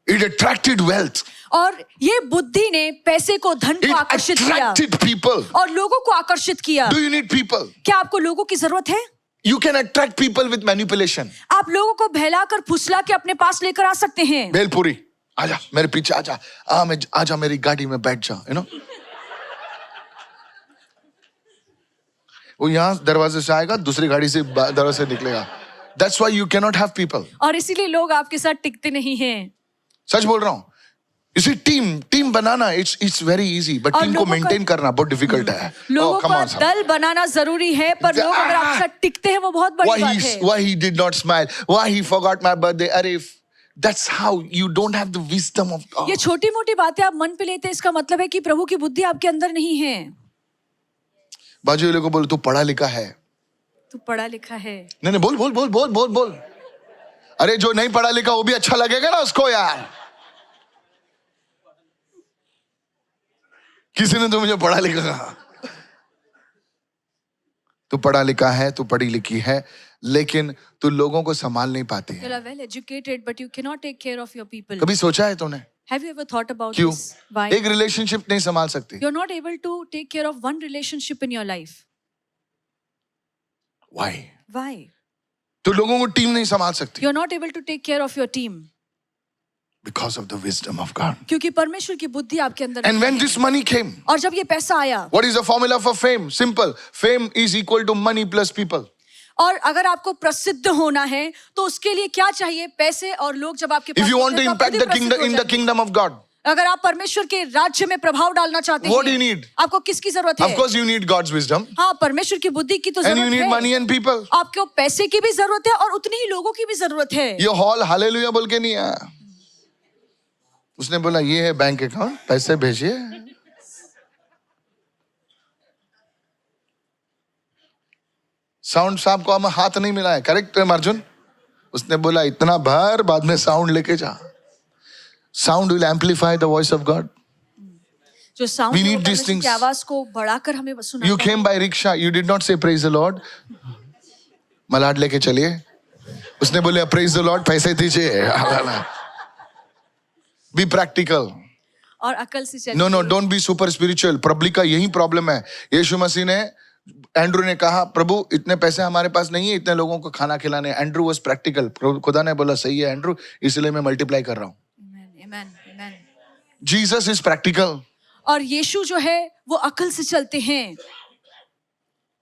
it attracted wealth. और ये बुद्धि ने पैसे को, धन It को आकर्षित किया attracted people. और लोगों को आकर्षित किया। Do you need people? क्या आपको लोगों की जरूरत है? You can attract people with manipulation. आप लोगों को बहलाकर फुसला के अपने पास लेकर आ सकते हैं। भेलपुरी, आजा मेरे पीछे आजा, आजा मेरी गाड़ी में बैठ जा, वो यहाँ दरवाजे से आएगा, दूसरी गाड़ी से दरवाजे से निकलेगा. That's why you cannot have people. और इसीलिए लोग आपके साथ टिकते नहीं हैं। सच बोल रहा हूँ. You see, team banana it's very easy, but और team को लोगों का- maintain करना बहुत difficult है. लोगों come का on, son. दल बनाना जरूरी है, पर लोग अगर आपके साथ टिकते हैं वो बहुत बड़ी बात है। Why he did not smile? Why he forgot my birthday? अरे, that's how you don't have the wisdom of God. ये छोटी मोटी बातें आप मन पे लेते हैं, इसका मतलब है कि प्रभु की बुद्धि आपके अंदर नहीं है। बाजू वाले को बोल, तू पढ़ा लिखा है. तू पढ़ा लिखा है। नहीं बोल. अरे जो नहीं पढ़ा लिखा वो भी अच्छा लगेगा ना उसको यार। किसी ने तो मुझे पढ़ा लिखा कहा। तू पढ़ा लिखा है, तू पढ़ी लिखी है, लेकिन तू लोगों को संभाल नहीं पाती है। You are well educated, but you cannot take care of your people. कभी सोचा है तूने Have you ever thought about क्यों? this? Why? एक रिलेशनशिप नहीं संभाल सकती। You're not able to take care of one relationship in your life. Why? Why? तो लोगों को टीम नहीं संभाल सकती। You're not able to take care of your team. Because of the wisdom of God. क्योंकि परमेश्वर की बुद्धि आपके अंदर And when नहीं this है। money came, और जब ये पैसा आया, what is the formula for fame? Simple. Fame is equal to money plus people. और अगर आपको प्रसिद्ध होना है तो उसके लिए क्या चाहिए? पैसे और लोग जब आपके If पास you want होते to हैं, तो आप impact खुद the ही kingdom प्रसिद्ध in हो the जाएंगे। kingdom of God, अगर आप परमेश्वर के राज्य में प्रभाव डालना चाहते what do you हैं, need? आपको किसकी जरूरत है? Of course you need God's wisdom हाँ, परमेश्वर की बुद्धि की तो and you जरूरत need है। money and people. आपको पैसे की भी जरूरत है और उतनी ही लोगों की भी जरूरत है। ये हॉल हालेलुया बोल के नहीं आया। उसने बोला ये है बैंक अकाउंट, पैसे भेजिए। साउंड साहब को हम हाथ नहीं मिलाया, करेक्ट है अर्जुन? उसने बोला इतना भर, बाद में साउंड लेके जा। Sound will amplify the voice of God. जो साउंड We need है, वो these परमेश्वर की things. आवाज को बढ़ाकर हमें सुनाता You है। came by rickshaw, you did not say praise the Lord. Malad लेके चलिए। उसने बोले praise the Lord, पैसे दीजिए। Be practical. और अकल से चलिए। No, don't be super spiritual. प्रभु का यही प्रॉब्लम है। यीशु मसीह ने, एंड्रू ने कहा प्रभु इतने पैसे हमारे पास नहीं है इतने लोगों को खाना खिलाने। Andrew was practical. खुदा ने बोला सही है एंड्रू, इसलिए मैं मल्टीप्लाई कर रहा हूँ। Amen, amen. Jesus is practical. और यीशु जो है वो अकल से चलते हैं।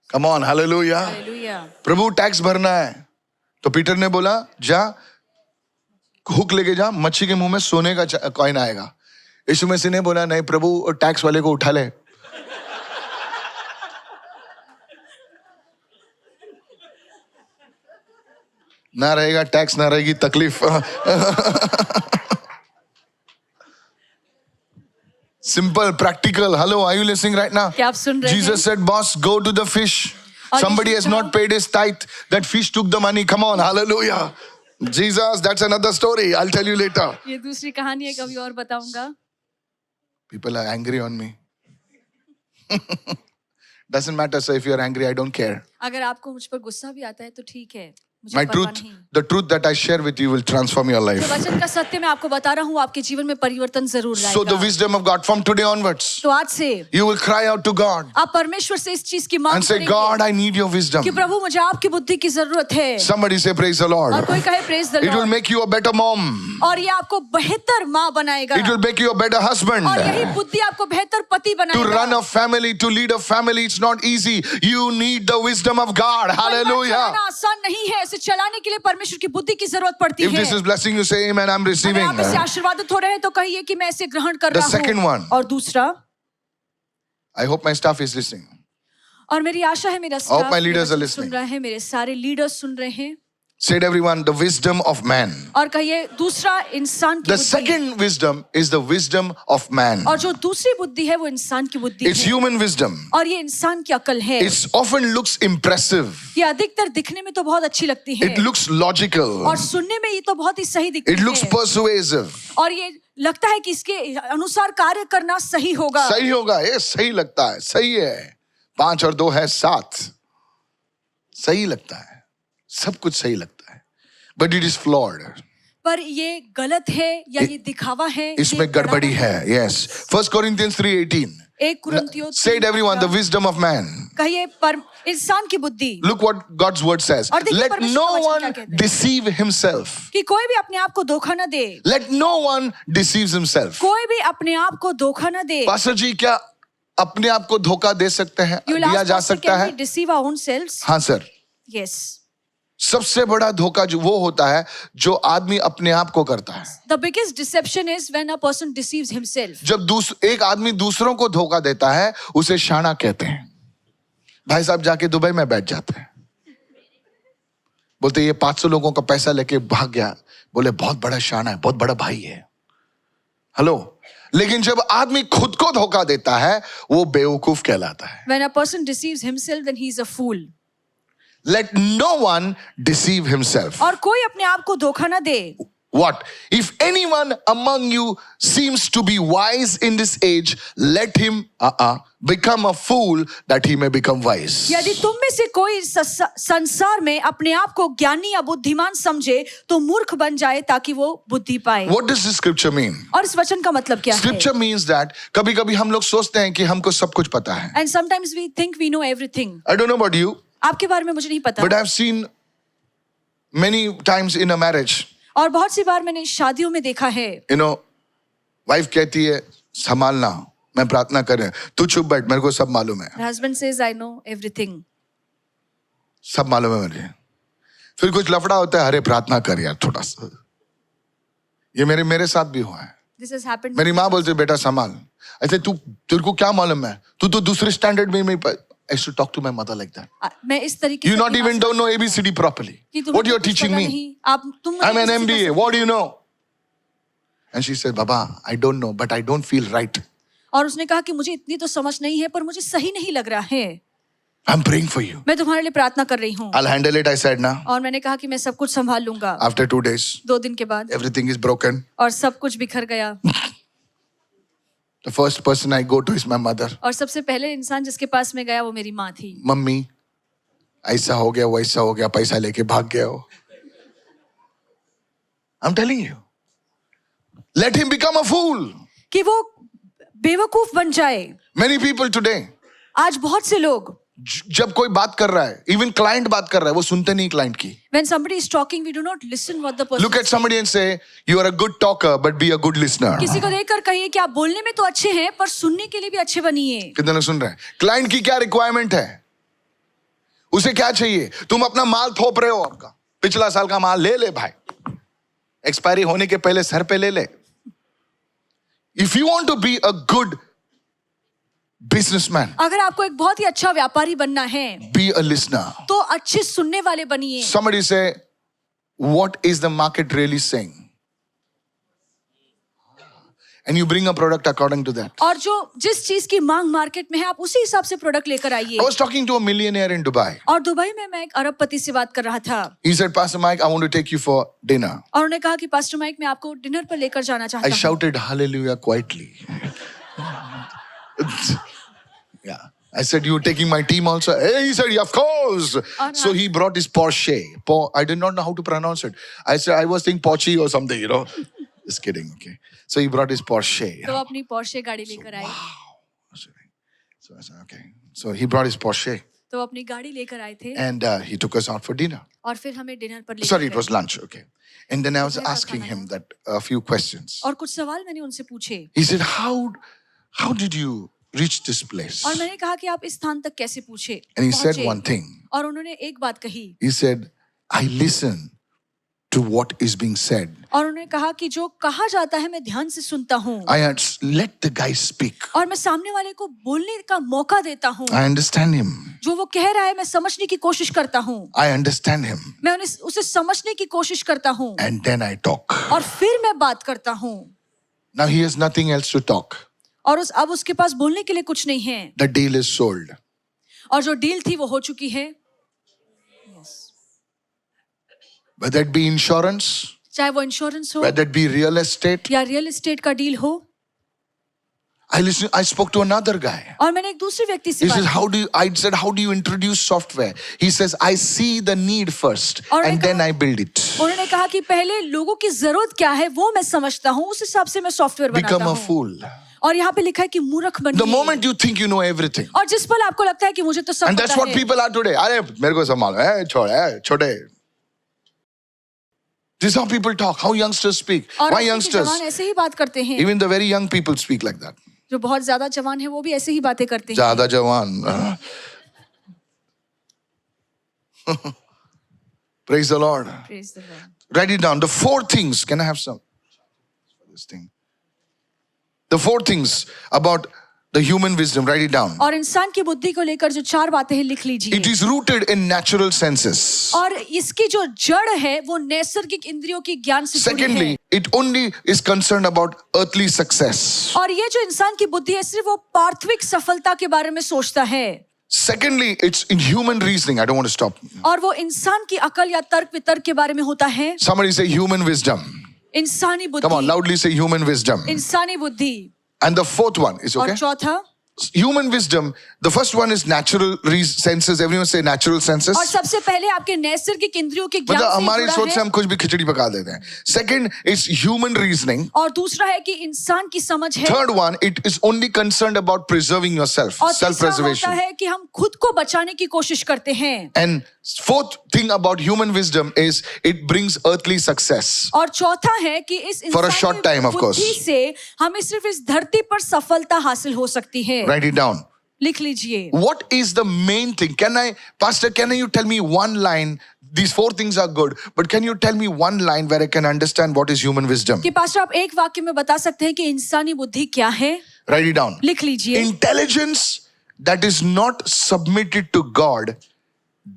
कम on, hallelujah. Hallelujah. Prabhu tax भरना है, तो पीटर ने बोला जा हुक लेके जा, मच्छी के मुंह में सोने का कॉइन आएगा। यीशु मसीह ने बोला नहीं प्रभु, टैक्स वाले को उठा ले। ना रहेगा टैक्स, ना रहेगी तकलीफ। Simple, practical. Hello, are you listening right now? क्या आप सुन रहे हैं? Jesus said, boss, go to the fish. और Somebody यीशु has कहा- not paid his tithe. That fish took the money. Come on, hallelujah. Jesus, that's another story. I'll tell you later. ये दूसरी कहानी है, कभी और बताऊंगा। People are angry on me. Doesn't matter, sir. If you're angry, I don't care. अगर आपको मुझ पर गुस्सा भी आता है तो ठीक है, मुझे My परवाह truth, नहीं। the truth that I share with you will transform your जो life. वचन का सत्य मैं आपको बता रहा हूँ, आपके जीवन में परिवर्तन जरूर So the लाएगा। wisdom of God from today onwards, तो आज से you will cry out to God आप परमेश्वर से इस चीज की मांग and say, करेंगे God, I need your wisdom. कि प्रभु मुझे आपकी बुद्धि की जरूरत है। Somebody say, praise the Lord. और कोई कहे praise the It will Lord. make you a better mom. और ये आपको बेहतर माँ बनाएगा। It will make you a better husband. और यही बुद्धि आपको बेहतर पति To run बनाएगा। a family, to lead a family, it's not easy. You need the wisdom of God. परिवार Hallelujah. चलाना आसान नहीं है, इसे चलाने के लिए परमेश्वर की बुद्धि की जरूरत पड़ती If है। this is blessing, you say amen, I'm अगर receiving. आप इससे आशीर्वादित हो रहे हैं तो कहिए कि मैं इसे ग्रहण कर The रहा second हूँ। one. और दूसरा, I hope my staff is listening. और मेरी आशा है मेरा hope स्टाफ my leaders मेरा are सुन listening. रहा है, मेरे सारे लीडर्स सुन रहे हैं। Said everyone, the wisdom of man. और कहिए दूसरा इंसान की The बुद्धि। second wisdom is the wisdom of man. और जो दूसरी बुद्धि है वो इंसान की बुद्धि It's है। human wisdom. और ये इंसान की अकल है। It often looks impressive. ये अधिकतर दिखने में तो बहुत अच्छी लगती है It looks logical. और सुनने में ये तो बहुत ही सही दिखती It looks है persuasive. और ये लगता है कि इसके अनुसार कार्य करना सही होगा। सही होगा, ये सही लगता है, सही है। 5 और 2 है 7, सही लगता है, सब कुछ सही लगता है, बट इट इज फ्लॉड। पर ये गलत है या ये दिखावा है, इसमें ये गड़बड़ी बड़ा है। यस, 1 Corinthians 3:18 एक कुरिन्थियों said everyone the wisdom of man. कहिए पर इंसान की बुद्धि। Look what God's word says. और देखिए Let परमेश्वर no का वचन one क्या कहता है। deceive himself. कि कोई भी अपने आप को धोखा न दे। Let no one deceives himself. कोई भी अपने आप को धोखा न दे। पास्टर जी, क्या अपने आप को धोखा दे सकते हैं, You will दिया ask, जा Pastor, सकता can है? we deceive our own selves? हाँ सर। Yes. सबसे बड़ा धोखा जो वो होता है जो आदमी अपने आप को करता है। The biggest deception is when a person deceives himself. जब एक आदमी दूसरों को धोखा देता है उसे शाना कहते हैं। भाई साहब जाके दुबई में बैठ जाते हैं, बोलते ये 500 लोगों का पैसा लेके भाग गया, बोले बहुत बड़ा शाना है, बहुत बड़ा भाई है। हेलो, लेकिन जब आदमी खुद को धोखा देता है वो बेवकूफ कहलाता है। When a person deceives himself, then he is a fool. Let no one deceive himself. और कोई अपने आप को धोखा ना दे। What? If anyone among you seems to be wise in this age, let him become a fool that he may become wise. यदि तुम में से कोई संसार में अपने आप को ज्ञानी या बुद्धिमान समझे तो मूर्ख बन जाए ताकि वो बुद्धि पाए। What does this scripture mean? और इस वचन का मतलब क्या है? Scripture means that कभी-कभी हम लोग सोचते हैं कि हमको सब कुछ पता है. And sometimes we think we know everything. I don't know about you, आपके बारे में मुझे नहीं पता। but I've seen many times in a marriage, और बहुत सी बार मैंने शादियों में देखा है, you know, wife कहती है संभालना, मैं प्रार्थना कर रहा हूं, तू चुप बैठ, मेरे को सब मालूम है, the husband says I know everything. सब मालूम है मुझे. फिर कुछ लफड़ा होता है, अरे प्रार्थना कर यार थोड़ा सा. ये मेरे साथ भी हुआ है. This has happened. मेरी माँ बोलती है बेटा संभाल. ऐसे तेरे को क्या मालूम है, तू तो दूसरे स्टैंडर्ड में I used to talk to my mother like that. मैं इस तरीके You से not even don't know ABCD properly. What you are teaching me? I'm an MBA. What do you know? And she said, Baba, I don't know, but I don't feel right. और उसने कहा कि मुझे इतनी तो समझ नहीं है पर मुझे सही नहीं लग रहा है. I'm praying for you. मैं तुम्हारे लिए प्रार्थना कर रही हूँ. I'll handle it, I said now. और मैंने कहा कि मैं सब कुछ संभाल लूंगा. After 2 days, 2 दिन के बाद everything is broken. और सब कुछ बिखर गया. The first person I go to is my mother. और सबसे पहले इंसान जिसके पास मैं गया वो मेरी माँ थी. मम्मी, ऐसा हो गया, वैसा हो गया, पैसा लेके भाग गया हो. I'm telling you. Let him become a fool. कि वो बेवकूफ बन जाए. Many people today, आज बहुत से लोग जब कोई बात कर रहा है, even client बात कर रहा है, वो सुनते नहीं client की. when somebody is talking we do not listen what the person Look at somebody and say, you are a good talker, but be a good listener. किसी को देखकर कहिए कि आप बोलने में तो अच्छे हैं पर सुनने के लिए भी अच्छे बनिए. कितने लोग सुन रहे हैं? क्लाइंट की क्या रिक्वायरमेंट है, उसे क्या चाहिए? तुम अपना माल थोप रहे हो, आपका पिछला साल का माल ले ले भाई, एक्सपायरी होने के पहले सर पे ले ले. If you want to be a good businessman, अगर आपको एक बहुत ही अच्छा व्यापारी बनना है be a listener. तो अच्छे सुनने वाले बनिए. Somebody say, what is the market really saying? And you bring a product according to that. और जो जिस चीज की मांग मार्केट में है आप उसी हिसाब से प्रोडक्ट लेकर आइए. I was talking to a millionaire in Dubai. और दुबई में मैं एक अरबपति से बात कर रहा था. He said, Pastor Mike, I want to take you for dinner. और उन्होंने कहा कि पास्टर माइक मैं आपको डिनर पर लेकर जाना चाहता I हूँ. shouted hallelujah quietly. Yeah. I said, you taking my team also? Hey, he said, yeah, of course. So he brought his Porsche. I did not know how to pronounce it. I said, I was thinking Porsche or something, you know. Just kidding, okay. So he brought his Porsche. तो अपनी Porsche गाड़ी लेकर आए. So I said, okay. So he brought his Porsche. तो अपनी गाड़ी लेकर आए थे. And he took us out for dinner. और फिर हमें डिनर पर ले. Sorry, it was lunch, okay. And then I was asking him that a few questions. और कुछ सवाल मैंने उनसे पूछे. He said, how did you reach this place? और मैंने कहा कि आप इस स्थान तक कैसे पूछे. And he said पहुंचे. one thing. और उन्होंने एक बात कही. He said, I listen to what is being said. और उन्होंने कहा कि जो कहा जाता है मैं ध्यान से सुनता हूँ. I let the guy speak. और मैं सामने वाले को बोलने का मौका देता हूँ. I understand him. जो वो कह रहा है मैं समझने की कोशिश करता हूँ. I understand him. मैं उसे समझने की कोशिश करता हूँ. And then I talk. और फिर मैं बात करता हूँ. Now he has nothing else to talk. और अब उसके पास बोलने के लिए कुछ नहीं है. The deal is sold. और जो डील थी वो हो चुकी है. Whether it be insurance, चाहे वो इंश्योरेंस हो whether it be real estate. या रियल एस्टेट का डील हो. I spoke to another guy. और मैंने एक दूसरे व्यक्ति से He बात says, I said, how do you introduce software? He says, I see the need first and then I build it. उन्होंने कहा कि पहले लोगों की जरूरत क्या है वो मैं समझता हूँ, उस हिसाब से मैं सॉफ्टवेयर बनाता Become a हूँ. fool. और यहाँ पे लिखा है कि मूर्ख बनिए. The moment you think you know everything. और जिस पल आपको लगता है कि मुझे तो सब And that's पता what है. people are today. अरे मेरे को संभालो, छोटे. This is how people talk, how youngsters speak. और Why आजकल के youngsters? जवान ऐसे ही बात करते हैं. Even the very young people speak like that. जो बहुत ज्यादा जवान है वो भी ऐसे ही बातें करते हैं. ज्यादा जवान. Praise the Lord. Praise the Lord. Write it down. The 4 things. Can I have some? This thing. The 4 things about the human wisdom. Write it down. और इंसान की बुद्धि को लेकर जो 4 बातें हैं लिख लीजिए. It is rooted in natural senses. और इसकी जो जड़ है वो नैसर्गिक इंद्रियों की ज्ञान से जुड़ी है. Secondly, it only is concerned about earthly success. और ये जो इंसान की बुद्धि है सिर्फ वो पार्थिविक सफलता के बारे में सोचता है. Secondly, it's in human reasoning. I don't want to stop. और वो इंसान की अकल या तर्क वितर्क के बारे में होता है. Somebody say human wisdom. इंसानी Come on, बुद्धि. loudly say human wisdom. इंसानी बुद्धि. And the fourth one is और okay. चौथा, Human wisdom. The first one is natural senses. Everyone say natural senses. और सबसे पहले आपके नैसर्गिक इंद्रियों के ज्ञान मतलब से हमारी सोच जुड़ा से है. हम कुछ भी खिचड़ी पका देते हैं. Second is human reasoning. और दूसरा है कि इंसान की समझ है. Third one, it is only concerned about preserving yourself, और तीसरा होता self-preservation. है कि हम खुद को बचाने की कोशिश करते हैं. And fourth thing about human wisdom is it brings earthly success. और चौथा है कि इस For a short time, of course. बुद्धि से हमें सिर्फ इस धरती पर सफलता हासिल हो सकती है. Write it down. लिख लीजिए. What is the main thing? Pastor, can you tell me one line? These four things are good, but can you tell me one line where I can understand what is human wisdom? कि pastor आप एक वाक्य में बता सकते हैं कि इंसानी बुद्धि क्या है? Write it down. लिख लीजिए. Intelligence that is not submitted to God,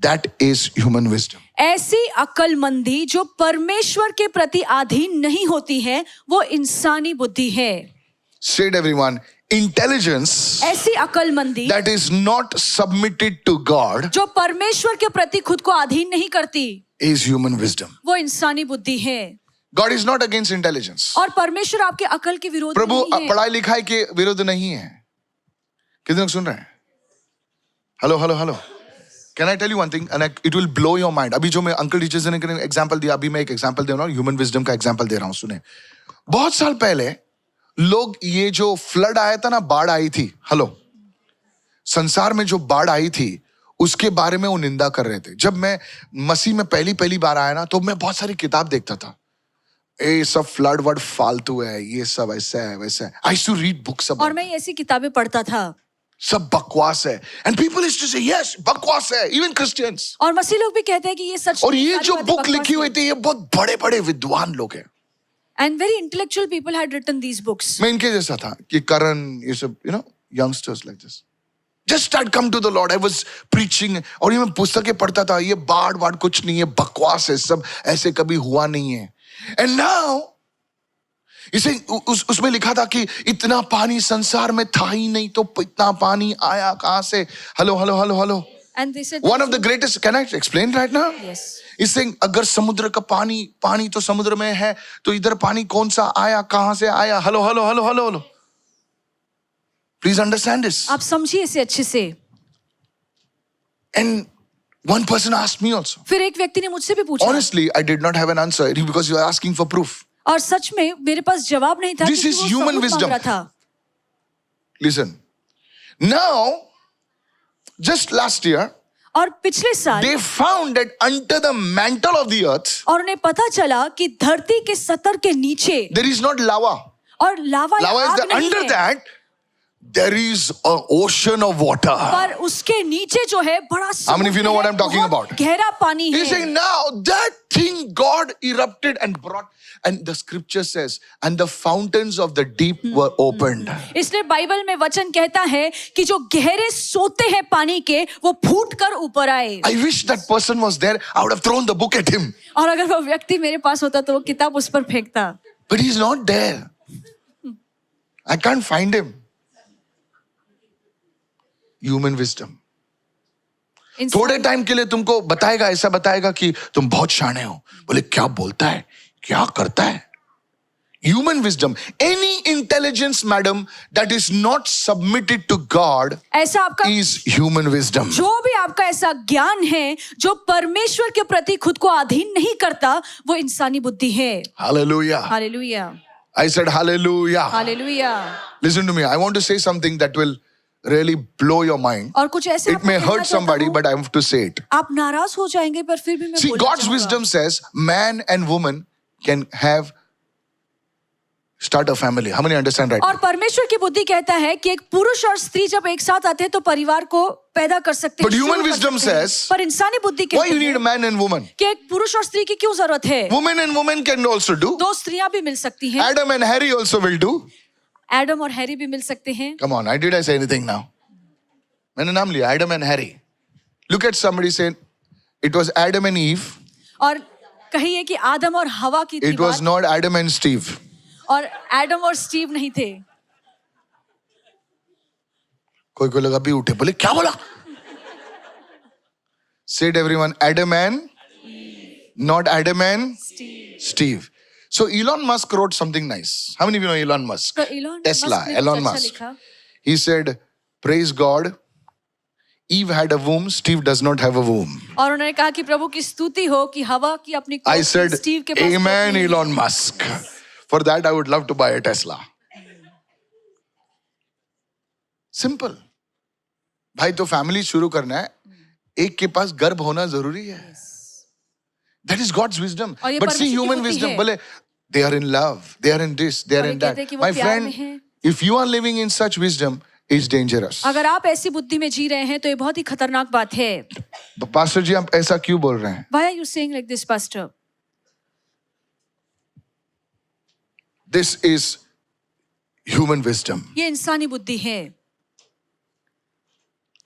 that is human wisdom. ऐसी अक्लमंदी जो परमेश्वर के प्रति अधीन नहीं होती है, वो इंसानी बुद्धि है. Say it, everyone. Intelligence ऐसी अक्लमंदी that is not submitted to God जो परमेश्वर के प्रति खुद को अधीन नहीं करती, is human wisdom. वो इंसानी बुद्धि है. God is not against intelligence. और परमेश्वर आपके अकल के विरोध में प्रभु नहीं है. पढ़ाई लिखाई के विरुद्ध नहीं है. कितने लोग सुन रहे हैं? Hello hello hello. Can I tell you one thing and it will blow your mind. अभी जो मैं अंकल टीचर्स ने एग्जांपल दिया, अभी मैं एक एग्जांपल दे रहा हूँ, ह्यूमन विजडम का एग्जांपल दे रहा हूँ. सुने, बहुत साल पहले लोग ये जो फ्लड आया था ना, बाढ़ आई थी, हेलो, संसार में जो बाढ़ आई थी उसके बारे में वो निंदा कर रहे थे. जब मैं मसीह में पहली बार आया ना, तो मैं बहुत सारी किताब देखता था. ये सब फ्लड वर्ड फालतू है, ये सब ऐसा है वैसा है. I used to read books और अबाउट, मैं ऐसी किताबें पढ़ता था. सब बकवास है. And people used to say yes बकवास है, इवन क्रिश्चियंस. और मसीह लोग भी कहते हैं कि ये सच. और ये जो बुक लिखी हुई थी, ये बहुत बड़े बड़े विद्वान लोग हैं. And very intellectual people had written these books. मैं इनके जैसा था कि करण, ये सब, you know, youngsters like this. Just start come to the Lord. I was preaching और ये मैं पुस्तकें पढ़ता था. ये बाढ़ कुछ नहीं है, बकवास है, सब ऐसे कभी हुआ नहीं है. And now इसे उसमें लिखा था कि इतना पानी संसार में था ही नहीं, तो इतना पानी आया कहां से? Hello hello hello hello. And they said One of the greatest, can I explain right now? yes. इससे अगर समुद्र का पानी तो समुद्र में है, तो इधर पानी कौन सा आया, कहां से आया? Hello hello hello hello hello. Please understand this. आप समझिए इसे अच्छे से. And one person asked me also. फिर एक व्यक्ति ने मुझसे भी पूछा. Honestly I did not have an answer because you are asking for proof. और सच में मेरे पास जवाब नहीं था. This क्योंकि is वो human सबूत मांग wisdom. रहा था. Listen, now just last year और पिछले साल they found that under the mantle of the earth और उन्हें पता चला कि धरती के सतर के नीचे there is not lava. और लावा या Lava is आग there. नहीं Under है, that there is an ocean of water. पर उसके नीचे जो है बड़ा How many of you know what समुद्र I'm talking है, बहुत about? गहरा पानी He's है. saying now that thing God erupted and brought, and the scripture says, and the fountains of the deep were opened. इसलिए बाइबल में वचन कहता है कि जो गहरे सोते हैं पानी के, वो फूट कर ऊपर आए. I wish that person was there. I would have thrown the book at him. और अगर वो व्यक्ति मेरे पास होता तो वो किताब उस पर फेंकता. But he's not there. I can't find him. Human wisdom. थोड़े टाइम के लिए तुमको बताएगा, ऐसा बताएगा कि तुम बहुत शाणे हो. बोले क्या बोलता है, क्या करता है? Human wisdom. Any intelligence, madam, that is not submitted to God ऐसा आपका is human wisdom. जो भी आपका ऐसा ज्ञान है जो परमेश्वर के प्रति खुद को अधीन नहीं करता, वो इंसानी बुद्धि है. Hallelujah. Hallelujah. I said hallelujah. Hallelujah. Listen to me. I want to say something that will really blow your mind. और कुछ ऐसे It आपको may कहना hurt चाहता somebody, हूं, but I have to say it. आप नाराज हो जाएंगे, पर फिर भी मैं See, बोलना God's चाहूंगा. wisdom says man and woman can start a family. How many understand right? और परमेश्वर की बुद्धि कहता है कि एक पुरुष और स्त्री जब एक साथ आते हैं तो परिवार को पैदा कर सकते हैं. But human शुरू कर wisdom सकते हैं. says, पर इंसानी बुद्धि Why कहती you need है a man and woman? कि एक पुरुष और स्त्री की क्यों जरूरत है. Woman and woman can also do. दो स्त्रियां भी मिल सकती हैं. Adam and Harry also will do. Adam और हैरी भी मिल सकते हैं. Come on, did I say anything now? मैंने नाम लिया, Adam and Harry. Look at somebody say, it was Adam and Eve. और कहिए कि आदम और हवा की थी It was बात, not Adam and Steve. और एडम और स्टीव नहीं थे. कोई लोग अभी उठे, बोले क्या बोला? Said everyone, Adam and not Adam and Steve. So Elon Musk wrote something nice. How many of you know Elon Musk? तो इलॉन Tesla, मस्क ने Elon कुछ अच्छा Musk. लिखा. He said, praise God, Eve had a womb, Steve does not have a womb. और उन्होंने कहा कि प्रभु की स्तुति हो कि हवा की अपनी I कोख said, थी, स्टीव के पास amen, कोख नहीं. Elon Musk. For that, I would love to buy a Tesla. Simple. भाई तो फैमिली शुरू करना है, एक के पास गर्भ होना जरूरी है. That is God's wisdom. और ये But see परमेश्वर की human बुद्धि wisdom, है. बोले, they are in love, they are in this, they are और ये in that. कहते हैं कि वो My प्यार में friend, हैं. if you are living in such wisdom, it's dangerous. अगर आप ऐसी बुद्धि में जी रहे हैं तो ये बहुत ही खतरनाक बात है. पास्टर जी आप ऐसा क्यों बोल रहे हैं? Why are you saying like this, pastor? This is human wisdom. ये इंसानी बुद्धि है.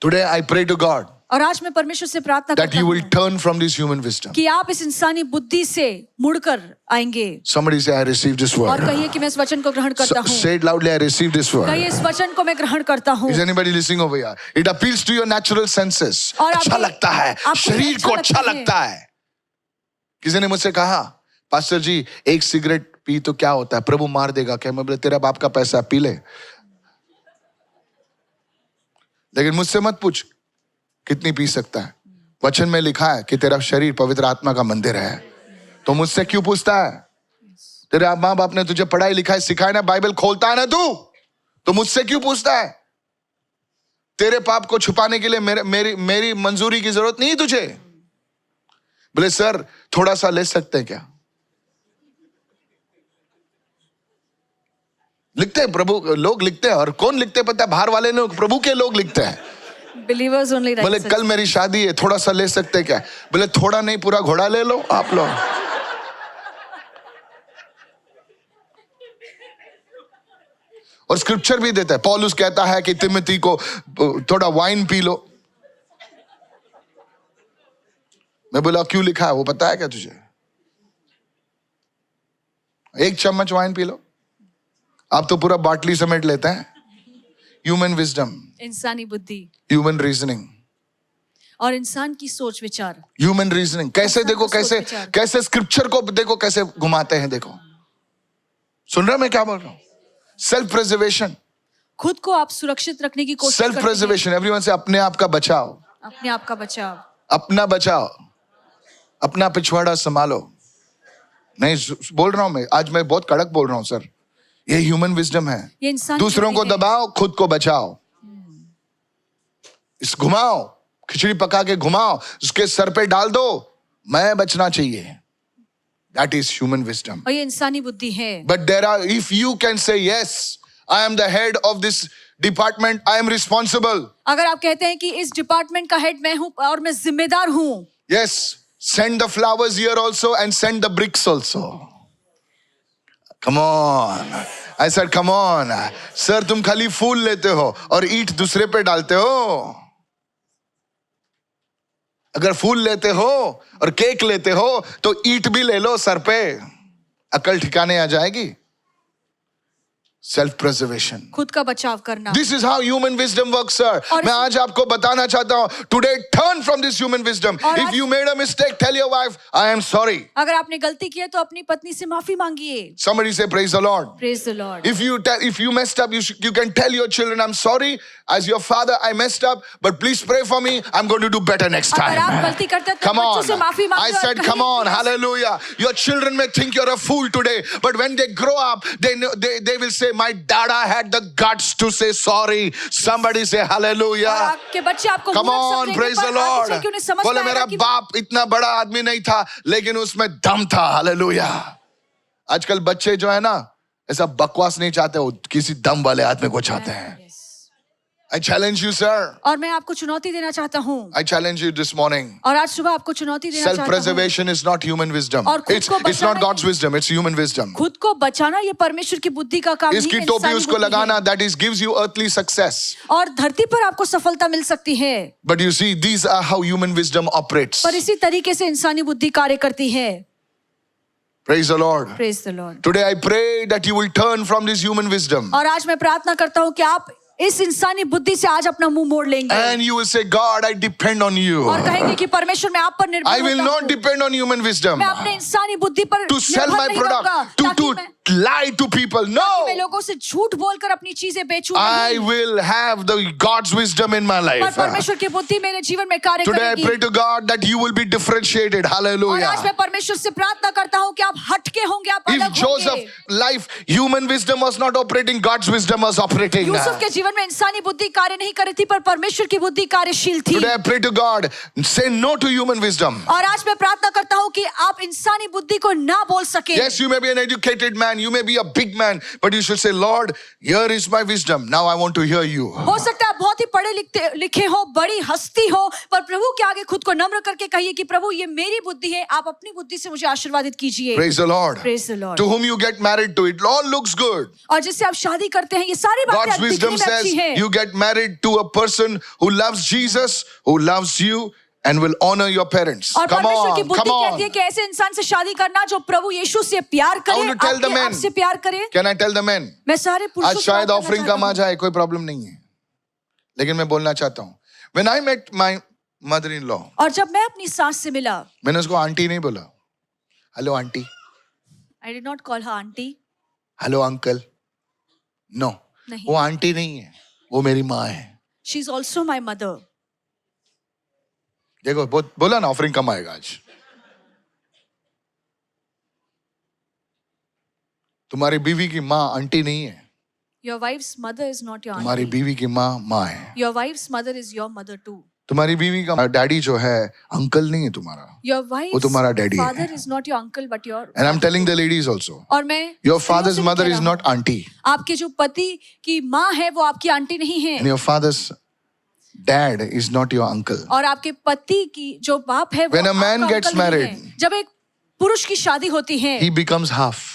Today I pray to God और आज मैं परमेश्वर से प्रार्थना that करता you will हूँ turn from this human wisdom. कि आप इस इंसानी बुद्धि से मुड़कर आएंगे. Somebody say, I receive this और word. कहिए कि मैं इस वचन को ग्रहण करता हूँ. Say it loudly, I receive this word. कहिए इस वचन को मैं ग्रहण करता हूँ. Is anybody listening over here? It appeals to your natural senses. और अच्छा आपको- लगता है, आपको शरीर अच्छा को अच्छा लगता है. लगता है. किसी ने मुझसे कहा, पास्टर जी एक सिगरेट पी तो क्या होता है? प्रभु मार देगा क्या? मैं बोले तेरा बाप का पैसा पी ले. लेकिन मुझसे मत पूछ कितनी पी सकता है. वचन में लिखा है कि तेरा शरीर पवित्र आत्मा का मंदिर है. तो मुझसे क्यों पूछता है? तेरे माँ बाप ने तुझे पढ़ाई लिखाई सिखाया ना, बाइबल खोलता है ना तू, तो मुझसे क्यों पूछता है? तेरे पाप को छुपाने के लिए मेरी मंजूरी की जरूरत नहीं है तुझे. बोले सर थोड़ा सा ले सकते हैं क्या? लिखते हैं प्रभु, लोग लिखते हैं. और कौन लिखते हैं पता है? बाहर वाले लोग, प्रभु के लोग लिखते हैं. Believers only write बोले such. कल मेरी शादी है, थोड़ा सा ले सकते हैं क्या? बोले थोड़ा नहीं पूरा घोड़ा ले लो आप लोग. और स्क्रिप्चर भी देता है. पौलुस कहता है कि तिमोथी को थोड़ा वाइन पी लो. मैं बोला क्यों लिखा है वो पता है क्या तुझे? एक चम्मच वाइन पी लो. आप तो पूरा बाटली समेट लेते हैं. ह्यूमन विजडम, इंसानी बुद्धि ह्यूमन रीजनिंग, और इंसान की सोच विचार. Human reasoning. कैसे इंसान देखो, का सोच कैसे विचार. कैसे स्क्रिप्चर को देखो कैसे घुमाते हैं. देखो सुन रहे मैं क्या बोल रहा हूं? सेल्फ प्रिजर्वेशन, खुद को आप सुरक्षित रखने की कोशिश सेल्फ करते हैं. प्रिजर्वेशन. एवरीवन से अपने आप का बचाओ, अपने आप का बचाव. अपना बचाओ, अपना पिछवाड़ा संभालो. नहीं बोल रहा हूं मैं, आज मैं बहुत कड़क बोल रहा हूं सर. ये ह्यूमन विजडम है. ये इंसान दूसरों को दबाओ, खुद को बचाओ. इस घुमाओ, खिचड़ी पका के घुमाओ, उसके सर पे डाल दो, मैं बचना चाहिए. That is human wisdom. और ये इंसानी बुद्धि है. But there are, if you can say, yes, I am the head of this department, I am responsible. अगर आप कहते हैं कि इस डिपार्टमेंट का हेड मैं हूं और मैं जिम्मेदार हूं. Yes, send the flowers here also and send the bricks also. Come on. I said, come on. Sir, तुम खाली फूल लेते हो और ईंट दूसरे पे डालते हो. अगर फूल लेते हो और केक लेते हो तो ईंट भी ले लो सर पे, अकल ठिकाने आ जाएगी. सेल्फ प्रिजर्वेशन, खुद का बचाव करना. This is how human wisdom works sir. और मैं आज आपको बताना चाहता हूं, today turn from this human wisdom. और इफ आज- you made a mistake, tell your wife I am sorry. अगर आपने गलती की है तो अपनी पत्नी से माफी मांगिए. Somebody say praise the Lord. Praise the Lord. If you messed up, you can tell your children, I'm sorry. As your father, I messed up, but please pray for me. I'm going to do better next अगर आप time. गलती करते हैं तो Come बच्चों on. से माफी मांगो. I और said, कहिए come on, कि hallelujah. Your children may think you're a fool today, but when they grow up, they will say, my dada had the guts to say sorry. Somebody say और hallelujah. आपके बच्चे आपको Come मूर्ख on, समझेंगे, praise पर the आगे Lord. चल के उन्हें समझ बोले में आएगा मेरा कि बाप इतना बड़ा आदमी नहीं था, लेकिन उसमें दम था. हालेलुया. आजकल बच्चे जो है ना, ऐसा बकवास नहीं चाहते हो, किसी दम वाले आदमी को चाहते हैं. Yes. I challenge you, sir. और मैं आपको चुनौती देना चाहता हूँ. I challenge you this morning. और आज सुबह आपको चुनौती देना चाहता हूँ. Self-preservation is not human wisdom. और खुद को It's not बचाना- God's wisdom. It's human wisdom. खुद को बचाना ये परमेश्वर की बुद्धि का काम नहीं इसकी है, टोपी इंसानी उसको बुद्धि है. लगाना, that is gives you earthly success. और धरती पर आपको सफलता मिल सकती है. But you see, these are how human wisdom operates. पर इसी तरीके से इंसानी बुद्धि कार्य करती है. Praise the Lord. Praise the Lord. Today I pray that you will turn from this human wisdom. और आज मैं प्रार्थना करता हूँ कि आप इस इंसानी बुद्धि से आज अपना मुंह मोड़ लेंगे and you will say, God, I depend on you. और कहेंगे कि परमेश्वर मैं आप पर निर्भर I will होता not हूँ। depend on human wisdom मैं अपने इंसानी बुद्धि पर to sell निर्भर my नहीं रहूंगा, product, to ताकि मैं lie to people. मैं No, लोगों से झूठ बोलकर अपनी चीजें बेचूं I नहीं। will have the God's wisdom in my पर life. परमेश्वर की बुद्धि मेरे जीवन में कार्य Today I करेगी। pray to God that you will be differentiated. और आज Hallelujah. मैं परमेश्वर से प्रार्थना करता हूँ कि आप हटके होंगे, आप If अलग होंगे। Joseph's life, human wisdom was not operating, God's wisdom was operating. Yusuf के जीवन में इंसानी बुद्धि कार्य नहीं कर रही थी, पर परमेश्वर की बुद्धि कार्यशील थी। Today I pray to God, say no to human wisdom. और आज मैं प्रार्थना करता हूँ कि आप इंसानी बुद्धि को ना बोल सके। Yes, you may be an educated man, you may be a big man, but you should say, Lord, here is my wisdom. Now I want to hear you. हो सकता है आप बहुत ही पढ़े लिखे हो, बड़ी हस्ती हो, पर प्रभु के आगे खुद को नम्र करके कहिए कि प्रभु ये मेरी बुद्धि है, आप अपनी बुद्धि से मुझे आशीर्वादित कीजिए। Praise the Lord. Praise the Lord. To whom you get married to, it all looks good. और जिससे आप शादी करते हैं, ये सारी बातें God's दिखने wisdom में says अच्छी हैं। you get married to a person who loves Jesus, who loves you, and will honor your parents. और Come परमेश्वर की on, बुद्धि come कहती है on. कि ऐसे इंसान से शादी करना जो प्रभु यीशु से प्यार करे, I want to tell the men. आपसे प्यार करे। Can I tell the men? मैं सारे पुरुषों आज से शायद बात करना ऑफरिंग चाहता कम आ हूँ। जाए, कोई प्रॉब्लम नहीं है, लेकिन मैं बोलना चाहता हूँ, when I met my mother-in-law, और जब मैं अपनी सास से मिला, मैंने उसको आंटी नहीं बोला, hello auntie, I did not call her auntie. Hello uncle, no, नहीं। वो आंटी नहीं है, वो मेरी माँ है। She is also my mother. देखो बोला ना ऑफरिंग कम आएगा आज। तुम्हारी बीवी की माँ आंटी नहीं है, Your wife's mother is not your तुम्हारी auntie. बीवी की माँ माँ है। Your wife's mother is your mother too. तुम्हारी बीवी का डैडी जो है अंकल नहीं है तुम्हारा, Your वो wife's तुम्हारा डैडी है। father is not your uncle but your And I'm telling the ladies also, और मैं your स्त्रियों father's से भी mother कह is रहा not auntie, हूँ, आपके जो पति की माँ है वो आपकी आंटी नहीं है, and your father's dad is not your uncle. और आपके पति की जो बाप है वो When a man आपका gets uncle नहीं married, है। जब एक पुरुष की शादी होती है He becomes half.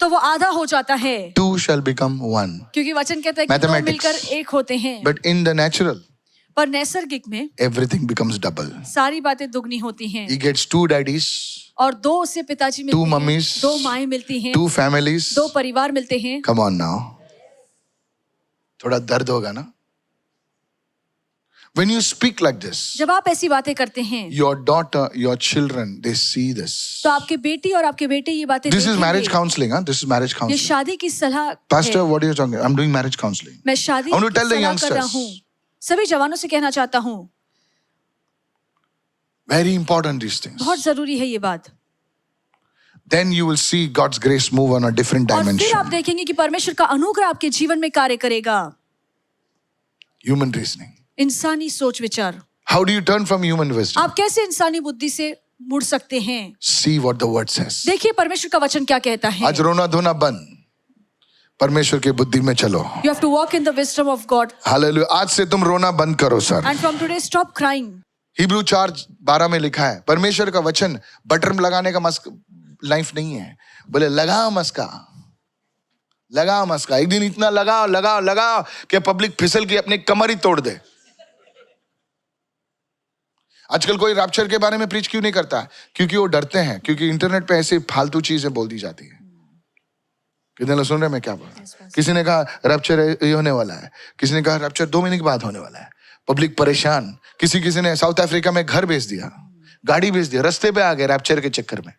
तो वो आधा हो जाता है, Two shall become one. क्योंकि वचन कहता है कि दो Mathematics. मिलकर एक होते हैं। But in the natural, पर नैसर्गिक में everything becomes double. सारी बातें दुगनी होती हैं, He gets two daddies, और दो उससे पिताजी मिलते two हैं, mummies, दो माएं मिलती हैं, two families. दो परिवार मिलते हैं। Come on now. थोड़ा दर्द होगा ना? When you speak like this, जब आप ऐसी बातें करते हैं your daughter, your children, they see this. तो आपके बेटी और आपके बेटे ये बातें This is देखेंगे। marriage counseling, huh? This is marriage ये counseling. शादी की सलाह Pastor, है। what are you talking? I'm doing marriage counseling. मैं शादी I want to की tell the सलाह कर रहा youngsters. हूँ, सभी जवानों से कहना चाहता हूँ, Very important these things. बहुत जरूरी है ये बात। Then you will see God's grace move on a different और फिर आप dimension. देखेंगे कि परमेश्वर का अनुग्रह आपके जीवन में कार्य करेगा। Human reasoning. इंसानी सोच विचार, How do you turn from human wisdom? आप कैसे इंसानी बुद्धि से मुड़ सकते हैं? See what the word says. देखिए परमेश्वर का वचन क्या कहता है। आज रोना धोना बंद, परमेश्वर के बुद्धि में चलो। You have to walk in the wisdom of God, hallelujah. आज से तुम रोना बंद करो sir. and from today stop crying. Hebrew 4:12 में लिखा है, परमेश्वर का वचन बटर लगाने का मस्क लाइफ नहीं है, बोले लगा मस्का, लगा मस्का। एक दिन इतना लगाओ लगाओ लगाओ कि पब्लिक फिसल के अपनी कमर ही तोड़ दे। आजकल कोई रैप्चर के बारे में प्रीच क्यों नहीं करता? क्योंकि वो डरते हैं, क्योंकि इंटरनेट पे ऐसी फालतू चीजें बोल दी जाती है। कितने लोग सुन रहे हैं मैं क्या बोल रहा हूं? किसी ने कहा रैप्चर ये होने वाला है, किसी ने कहा रैप्चर 2 महीने के बाद होने वाला है। पब्लिक परेशान, किसी ने साउथ अफ्रीका में घर बेच दिया, गाड़ी बेच दिया, रास्ते पे आ गए रैप्चर के चक्कर में।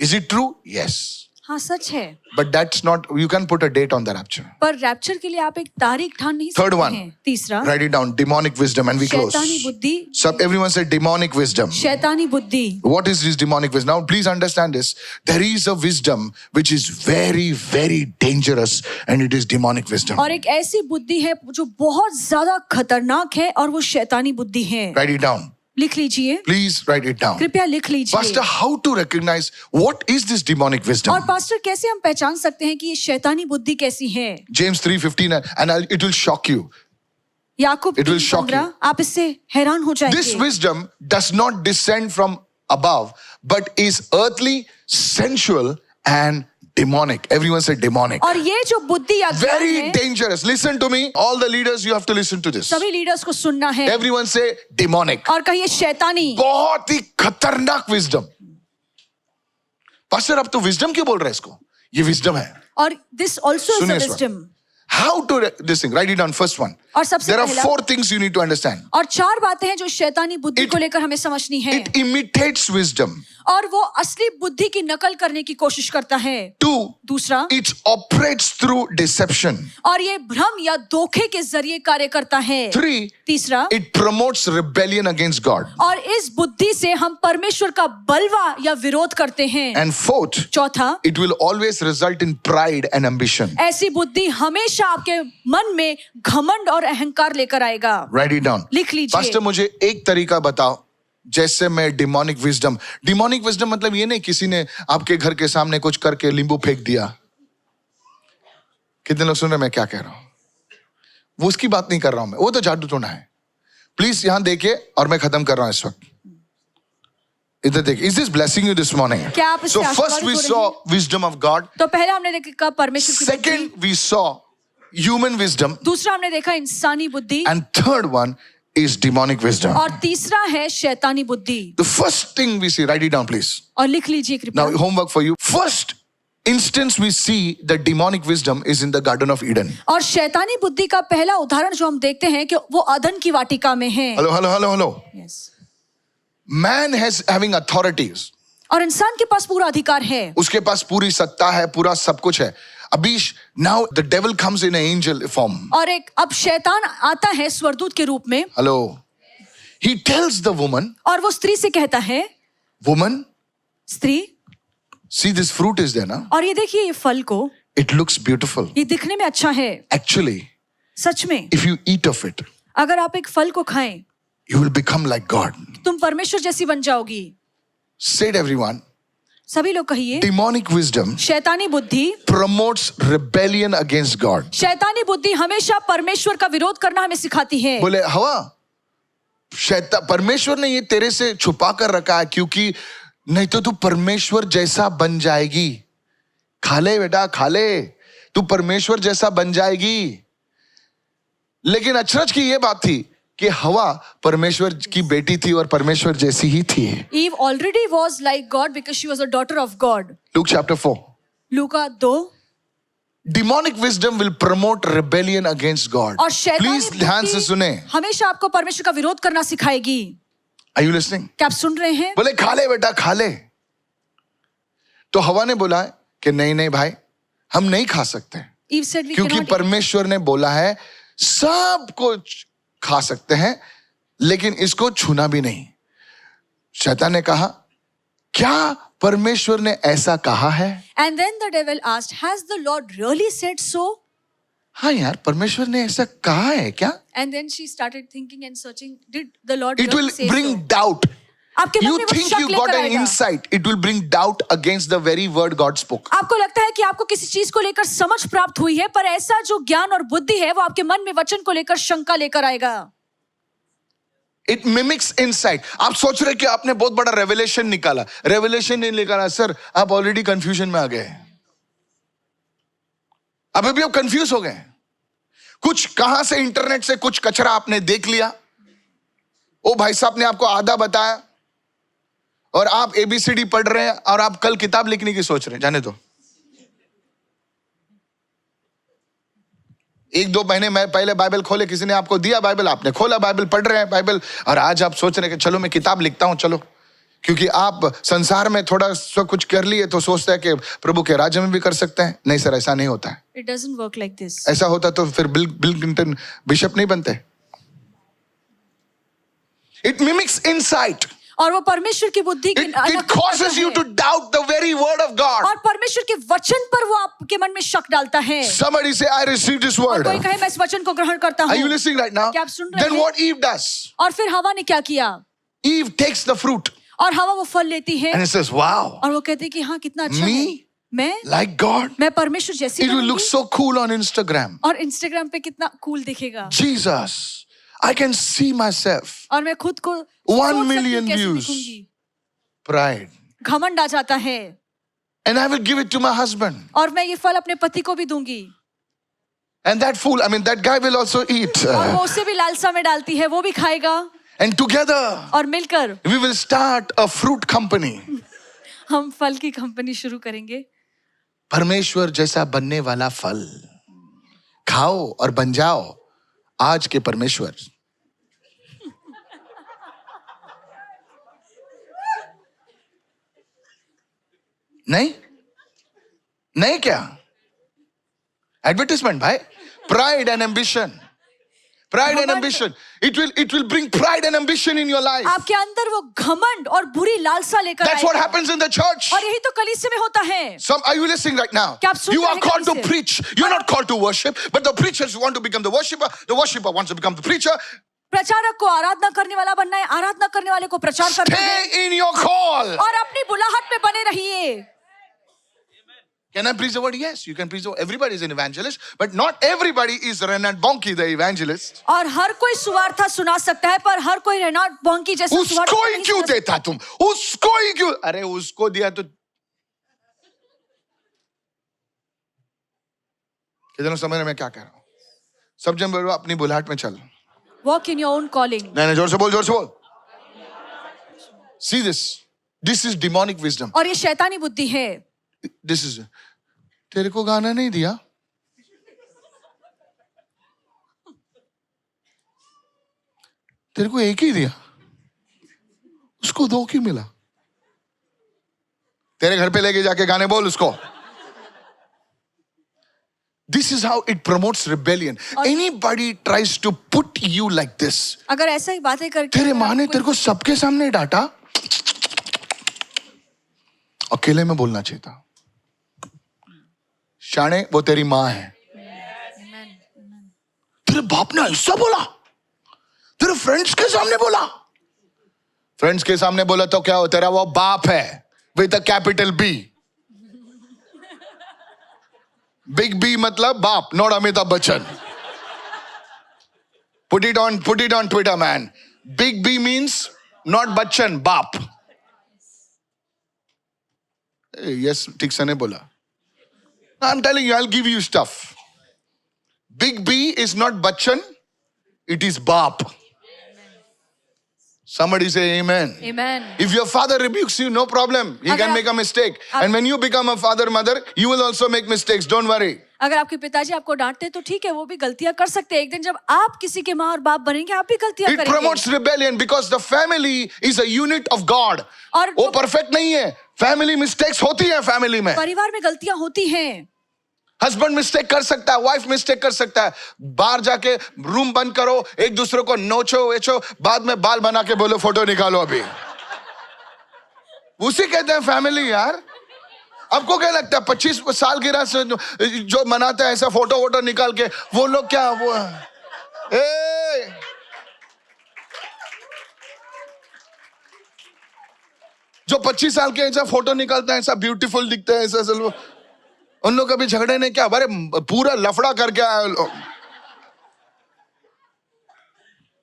Is it true? यस, हाँ सच है, but that's not, you can put a date on the rapture. पर रैप्चर के लिए आप एक तारीख ठान नहीं Third सकते one. हैं। तीसरा, Write it down, demonic wisdom, and we close. शैतानी बुद्धि। Sub, everyone say demonic wisdom. शैतानी बुद्धि। What is this demonic wisdom? Now, please understand this. There is a wisdom which is very, very dangerous, and it is demonic wisdom. और एक ऐसी बुद्धि है जो बहुत ज्यादा खतरनाक है, और वो शैतानी बुद्धि है। Write it down. लिख लीजिए, Please write it down. कृपया लिख लीजिए। Pastor, how to recognize what is this demonic wisdom? और पास्टर कैसे हम पहचान सकते हैं कि ये शैतानी बुद्धि कैसी है? James 3:15, and it will shock you. Yakub It will shock 3:15, आप इससे हैरान हो This जाएंगे। wisdom does not descend from above, but is earthly, sensual, and demonic. Everyone say demonic. और ये जो बुद्धि या ज्ञान Very है, dangerous. Listen to me. All the leaders, you have to listen to this. सभी लीडर्स को सुनना है। Everyone say demonic. और कहिए शैतानी। बहुत ही खतरनाक wisdom. पास्टर अब तो wisdom क्यों बोल रहा है इसको? ये wisdom है. और दिस ऑल्सो इज सुनिए अ इस wisdom. How to this thing? Write it down. First one. और सबसे There are पहला- 4 things you need to understand. और 4 बातें हैं जो शैतानी बुद्धि को लेकर हमें समझनी है। It imitates wisdom. और वो असली बुद्धि की नकल करने की कोशिश करता है। 2, दूसरा, it operates through deception. और ये भ्रम या धोखे के जरिए कार्य करता है। 3, तीसरा, it promotes rebellion against God. और इस बुद्धि से हम परमेश्वर का बलवा या विरोध करते हैं। And 4th, चौथा, it will always result in pride and ambition. ऐसी बुद्धि हमेशा आपके मन में घमंड और अहंकार लेकर आएगा। Write it down. लिख लीजिए। पास्टर, मुझे एक तरीका बताओ जैसे मैं डिमोनिक विजडम मतलब ये नहीं किसी ने आपके घर के सामने कुछ करके नींबू फेंक दिया। कितने लोग सुन रहे हैं मैं क्या कह रहा हूं? वो उसकी बात नहीं कर रहा हूं मैं, वो तो जादू टोना है। प्लीज यहां देखिए और मैं खत्म कर रहा हूं इस वक्त। इधर देखिए। Is this blessing you this morning? क्या आप इससे सो फर्स्ट वी आशीर्वादित हो सॉ रहे विजडम ऑफ गॉड, तो पहला हमने देखा परमेश्वर की बुद्धि, second we saw human wisdom, दूसरा हमने देखा इंसानी बुद्धि, and third one is demonic wisdom. और तीसरा है शैतानी बुद्धि। The first thing we see, write it down please. और लिख लीजिए कृपया। Now homework for you. First instance we see the demonic wisdom is in the Garden of Eden. और शैतानी बुद्धि का पहला उदाहरण जो हम देखते हैं कि वो अदन की वाटिका में है। Hello. Yes. Man has having authorities. और इंसान के पास पूरा अधिकार है। उसके पास पूरी सत्ता है, पूरा सब कुछ है। Abish, now the devil comes in an angel form. और अब शैतान आता है स्वर्गदूत के रूप में। Hello. He tells the woman, और वो स्त्री से कहता है, woman, स्त्री, see this fruit is there ना? और ये देखिए ये फल को, It looks beautiful. ये दिखने में अच्छा है। Actually, सच में if you eat of it, अगर आप एक फल को खाएं, you will become like God. तुम परमेश्वर जैसी बन जाओगी। Say it everyone. सभी लोग कहिए, Demonic wisdom शैतानी बुद्धि, promotes rebellion against God. शैतानी बुद्धि हमेशा परमेश्वर का विरोध करना हमें सिखाती है। बोले हवा, परमेश्वर ने ये तेरे से छुपा कर रखा है क्योंकि नहीं तो तू परमेश्वर जैसा बन जाएगी। खा ले बेटा, खा ले, तू परमेश्वर जैसा बन जाएगी। लेकिन अचरज की ये बात थी कि हवा परमेश्वर की बेटी थी और परमेश्वर जैसी ही थी। Eve already was like God because she was a daughter of God. Luke chapter 4. Luka 2। Demonic wisdom will promote rebellion against God. और शैतानी प्लीज ध्यान से सुने। हमेशा आपको परमेश्वर का विरोध करना सिखाएगी। Are you listening? क्या आप सुन रहे हैं? बोले खा ले बेटा, खा ले। तो हवा ने बोला कि नहीं भाई, हम नहीं खा सकते Eve said we क्योंकि cannot eat. परमेश्वर ने बोला है सब कुछ खा सकते हैं लेकिन इसको छूना भी नहीं। शैतान ने कहा क्या परमेश्वर ने ऐसा कहा है? And then the devil asked, has the Lord really said so? हाँ यार, परमेश्वर ने ऐसा कहा है क्या? And then she started thinking and searching, did the Lord It will really say bring so? doubt. आपके मन You में वो think शक you got लेकर an आएगा। insight. It will bring doubt against the very word God spoke. आपको लगता है कि आपको किसी चीज को लेकर समझ प्राप्त हुई है, पर ऐसा जो ज्ञान और बुद्धि है वो आपके मन में वचन को लेकर शंका लेकर आएगा। It mimics insight. आप सोच रहे कि आपने बहुत बड़ा रेवलेशन निकाला। रेवलेशन नहीं निकाला सर, आप ऑलरेडी कंफ्यूजन में आ गए। अभी भी आप कंफ्यूज हो गए। कुछ कहां से इंटरनेट से कुछ कचरा आपने देख लिया, ओ भाई साहब ने आपको आधा बताया और आप ABCD पढ़ रहे हैं और आप कल किताब लिखने की सोच रहे हैं। जाने दो। 1-2 महीने में पहले बाइबल खोले, किसी ने आपको दिया बाइबल, आपने खोला बाइबल, पढ़ रहे हैं बाइबल, और आज आप सोच रहे हैं कि चलो मैं किताब लिखता हूं। चलो, क्योंकि आप संसार में थोड़ा सा कुछ कर लिए तो सोचते हैं कि प्रभु के राज्य में भी कर सकते हैं। नहीं सर, ऐसा नहीं होता है। It doesn't work like this. ऐसा होता तो फिर बिल क्लिंटन बिशप नहीं बनते। It mimics insight. और वो परमेश्वर की बुद्धि की It causes you to doubt the very word of God. और परमेश्वर के वचन पर वो आपके मन में शक डालता है। Somebody say, I received this और word. कोई कहे मैं इस वचन को ग्रहण करता Are you हूँ। listening right now? क्या आप सुन रहे Then हैं? what Eve does? और फिर हवा ने क्या किया? Eve takes the fruit और हवा वो फल लेती है and it says, wow, और वो कहती है कि हाँ कितना अच्छा Me? है, मैं like God. मैं परमेश्वर जैसी It will look बनूंगी। so cool on Instagram. और इंस्टाग्राम पे कितना कूल दिखेगा। Jesus, I can see myself. और मैं खुद को 1 सोच सकती million हूँ कैसे views. दिखूंगी। Pride. घमंड आ जाता है। And I will give it to my husband. और मैं ये फल अपने पति को भी दूंगी। And that fool, that guy will also eat. और वो उसे भी लालसा में डालती है, वो भी खाएगा। And together, और मिलकर we will start a fruit company. हम फल की कंपनी शुरू करेंगे। परमेश्वर जैसा बनने वाला फल खाओ और बन जाओ आज के परमेश्वर। नहीं नहीं क्या एडवर्टाइजमेंट भाई, pride and ambition, pride and ambition, it will bring pride and ambition in your life. आपके अंदर वो घमंड और बुरी लालसा लेकर That's what happens in the church. और यही तो कलीसिया में होता है। Are you listening right now? क्या आप सुन You रहे are हैं called to कलीसिया? preach. You're not called to worship, but the preachers want to become the worshiper wants to become the preacher. प्रचारक को आराधना करने वाला बनना है, आराधना करने वाले को प्रचार करना है। Stay in your call. और अपनी बुलाहट में बने रहिए। Can I preach the word? Yes, you can preach the word. Everybody is an evangelist, but not everybody is Reinhard Bonnke the evangelist. और हर कोई सुवार्ता सुना सकता है, पर हर कोई रेनाल्ड बॉन्की जैसा सुवार्ता उसको ही नहीं क्यों सुना सकता। देता तुम? उसको ही क्यों? अरे उसको दिया तो कितने समझ रहे मैं क्या कह रहा हूं? सब जन बोलो अपनी बुलाहट में चल। Walk in your own calling. नहीं जोर से बोल, जोर से बोल। See this. This is demonic wisdom. और ये शैतानी बुद्धि है। This is, तेरे को गाना नहीं दिया, तेरे को एक ही दिया, उसको दो क्यों मिला? तेरे घर पे लेके जाके गाने बोल उसको। This is how it promotes rebellion. Anybody tries to put you like this. अगर ऐसा ही बातें करके तेरे माँ ने तेरे को सबके सामने डांटा, अकेले में बोलना चाहिए था। शाणे वो तेरी माँ है। तेरे बाप ने ऐसा बोला, तेरे फ्रेंड्स के सामने बोला। फ्रेंड्स के सामने बोला तो क्या हो, तेरा वो बाप है with a capital B. Big B मतलब बाप, not Amitabh Bachchan. Put it on Twitter, man. Big B means not Bachchan, बाप। Yes, ठीक से नहीं बोला। I'm telling you, I'll give you stuff. Big B is not Bachchan, it is Baap. Somebody say amen. Amen. If your father rebukes you, no problem. He can make a mistake. And when you become a father, mother, you will also make mistakes. Don't worry. अगर आपके पिताजी आपको डांटते तो ठीक है, वो भी गलतियां कर सकते हैं। एक दिन जब आप किसी के माँ और बाप बनेंगे, आप भी गलतियां It करेंगे। promotes rebellion because the family is a unit of God. और वो perfect नहीं है. Family mistakes होती है family में. परिवार में गलतियां होती हैं। हस्बैंड मिस्टेक कर सकता है, वाइफ मिस्टेक कर सकता है। बाहर जाके रूम बंद करो, एक दूसरे को नोचो वेचो, बाद में बाल बना के बोलो फोटो निकालो अभी। उसी कहते हैं फैमिली यार। आपको क्या लगता है 25 साल की रात से जो मनाते हैं ऐसा फोटो वोटो निकाल के, वो लोग क्या वो जो 25 साल के ऐसा फोटो निकालते हैं, ऐसा ब्यूटीफुल दिखते हैं, ऐसा उन लोग कभी झगड़े नहीं क्या? अरे पूरा लफड़ा करके आए लोग।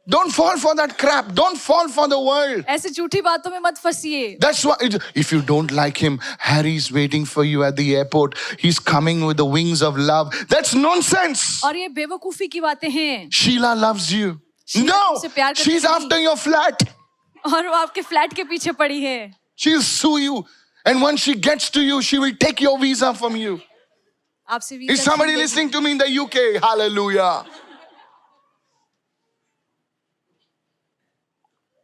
Don't fall for that crap. Don't fall for the world. ऐसे झूठी बातों में मत फंसिए। That's why if you don't like him, Harry's waiting for you at the airport. He's coming with the wings of love. That's nonsense. और ये बेवकूफी की बातें हैं। Sheila loves you. Sheila No, तुमसे प्यार करती she's नहीं। after your flat. और वो आपके फ्लैट के पीछे पड़ी है। She'll sue you. And once she gets to you, she will take your visa from you. आपसे भी Is somebody listening to me in the UK? Hallelujah.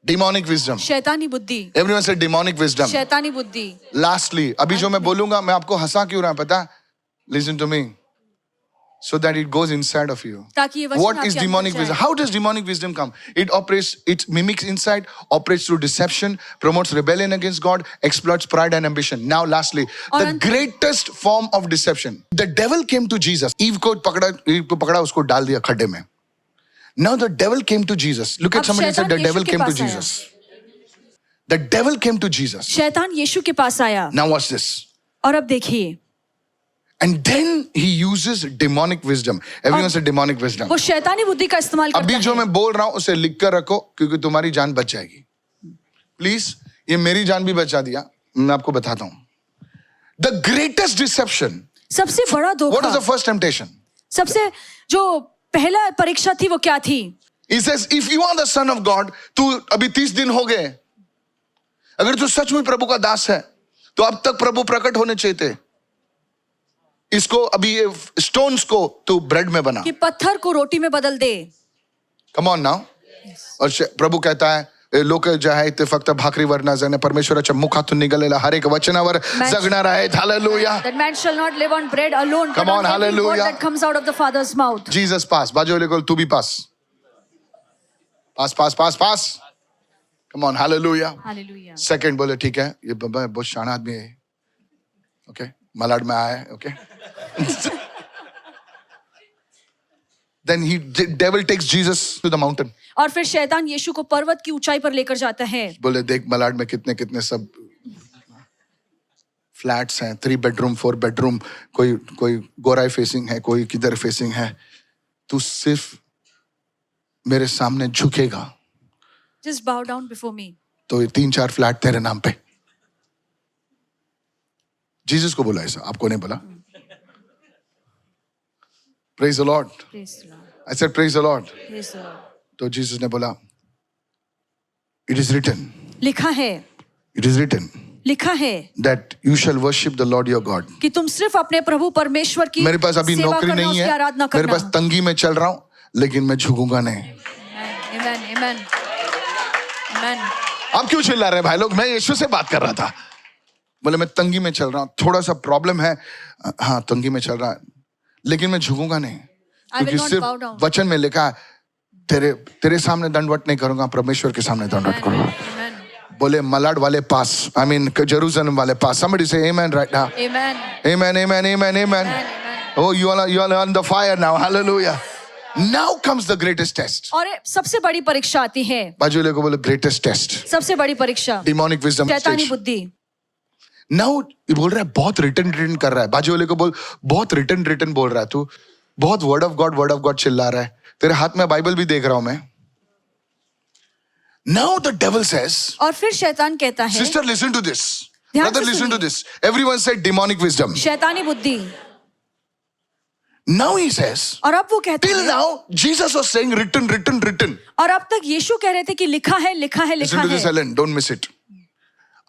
Demonic wisdom. शैतानी बुद्धि। Everyone said demonic wisdom. शैतानी बुद्धि। Lastly, अभी जो मैं बोलूंगा, मैं आपको हंसा क्यों रहा पता? Listen to me. So that it goes inside of you. ताकि ये वचन What is आपके अंदर demonic जाए। wisdom? How does demonic wisdom come? It mimics insight, operates through deception, promotes rebellion against God, exploits pride and ambition. Now lastly, the greatest form of deception. The devil came to Jesus. Eve को पकड़ा उसको डाल दिया खड्डे में. Now the devil came to Jesus. Look at अब somebody and say, the शैतान devil यीशु के came to पास आया। Jesus. The devil came to Jesus. शैतान यीशु के पास आया। Now watch this. और अब देखिए, And then he uses demonic wisdom. Everyone say demonic wisdom. वो शैतानी बुद्धि का इस्तेमाल करता अभी जो है। मैं बोल रहा हूं उसे लिख कर रखो, क्योंकि तुम्हारी जान बच जाएगी। प्लीज, ये मेरी जान भी बचा दिया। मैं आपको बताता हूं। The greatest deception. सबसे बड़ा What धोखा। is the first temptation? सबसे जो पहला परीक्षा थी वो क्या थी? He says, if you are the son of God, तू अभी 30 दिन हो गए, अगर तू सचमुच प्रभु का दास है, तो अब तक प्रभु प्रकट होने चाहिए थे। इसको अभी ये स्टोन्स को तू ब्रेड में बना. कि पत्थर को रोटी में बदल दे. Come on now. और प्रभु कहता है लोक जे आहेत ते फक्त भाकरीवर न जगणे परमेश्वराच्या मुखातून निघालेल्या हर एक वचनावर जगणार आहेत. Hallelujah. That man shall not live on bread alone, Come but on, on every word hallelujah. that comes out of the Father's mouth. Jesus pass. बाजू वाले को तू भी pass. Pass. Come on. Hallelujah. Hallelujah. Second बोले ठीक है ये बहुत शाना आदमी है. ओके मलाड में आया है. Okay. Then devil takes Jesus to the mountain. और फिर शैतान यीशु को पर्वत की ऊंचाई पर लेकर जाता है. बोले देख मलाड में कितने सब फ्लैट्स हैं. 3 bedroom 4 bedroom. कोई गोराई फेसिंग है, कोई किधर फेसिंग है. तू सिर्फ मेरे सामने झुकेगा Just bow down before me. तो ये 3-4 फ्लैट तेरे नाम पे. जीसस को बोला ऐसा, आपको नहीं बोला. Praise the Lord. Praise the Lord. I said praise the Lord. Praise the Lord. तो जीसस ने बोला it is written. लिखा है. It is written लिखा है that you shall worship the Lord your God. कि तुम सिर्फ अपने प्रभु परमेश्वर की मेरे पास अभी सेवा नौकरी करना, नहीं उसकी है, आराधना मेरे करना. पास तंगी में चल रहा हूं, लेकिन मैं झुकूंगा नहीं. Amen. Amen. Amen. आप क्यों चिल्ला रहे हैं भाई लोग? मैं यीशु से बात कर रहा था. बोले मैं तंगी में चल रहा हूं, थोड़ा सा प्रॉब्लम है. हाँ तंगी में चल रहा है, लेकिन मैं झुकूंगा नहीं. I will क्योंकि not सिर्फ bow down. वचन में लिखा है तेरे सामने दंडवत नहीं करूंगा, परमेश्वर के सामने दंडवत करूंगा. Amen. बोले मलाड वाले पास, आई मीन जेरूसलम वाले पास. somebody say amen right now. Amen. Amen. Amen. Oh, you are on the fire now. Hallelujah. Now comes the greatest test. और सबसे बड़ी परीक्षा आती है. बाजू वाले को बोले greatest test. सबसे बड़ी परीक्षा. Demonic wisdom शैतानी stage. बुद्धि. Now ये बोल रहा है बहुत रिटर्न कर रहा है. बाजू वाले को बोल बहुत रिटर्न बोल रहा है. तू बहुत वर्ड ऑफ गॉड चिल्ला रहा है. तेरे हाथ में बाइबल भी देख रहा हूं मैं. Now the devil says, और फिर शैतान कहता है. sister listen to this. ध्यान Brother से listen to सुनिए. this. Everyone said demonic wisdom. शैतानी बुद्धि. Now he says, और अब वो कहते till हैं. now Jesus was saying written. और अब तक यीशु कह रहे थे कि लिखा है. Listen to this, है. Ellen. Don't miss it.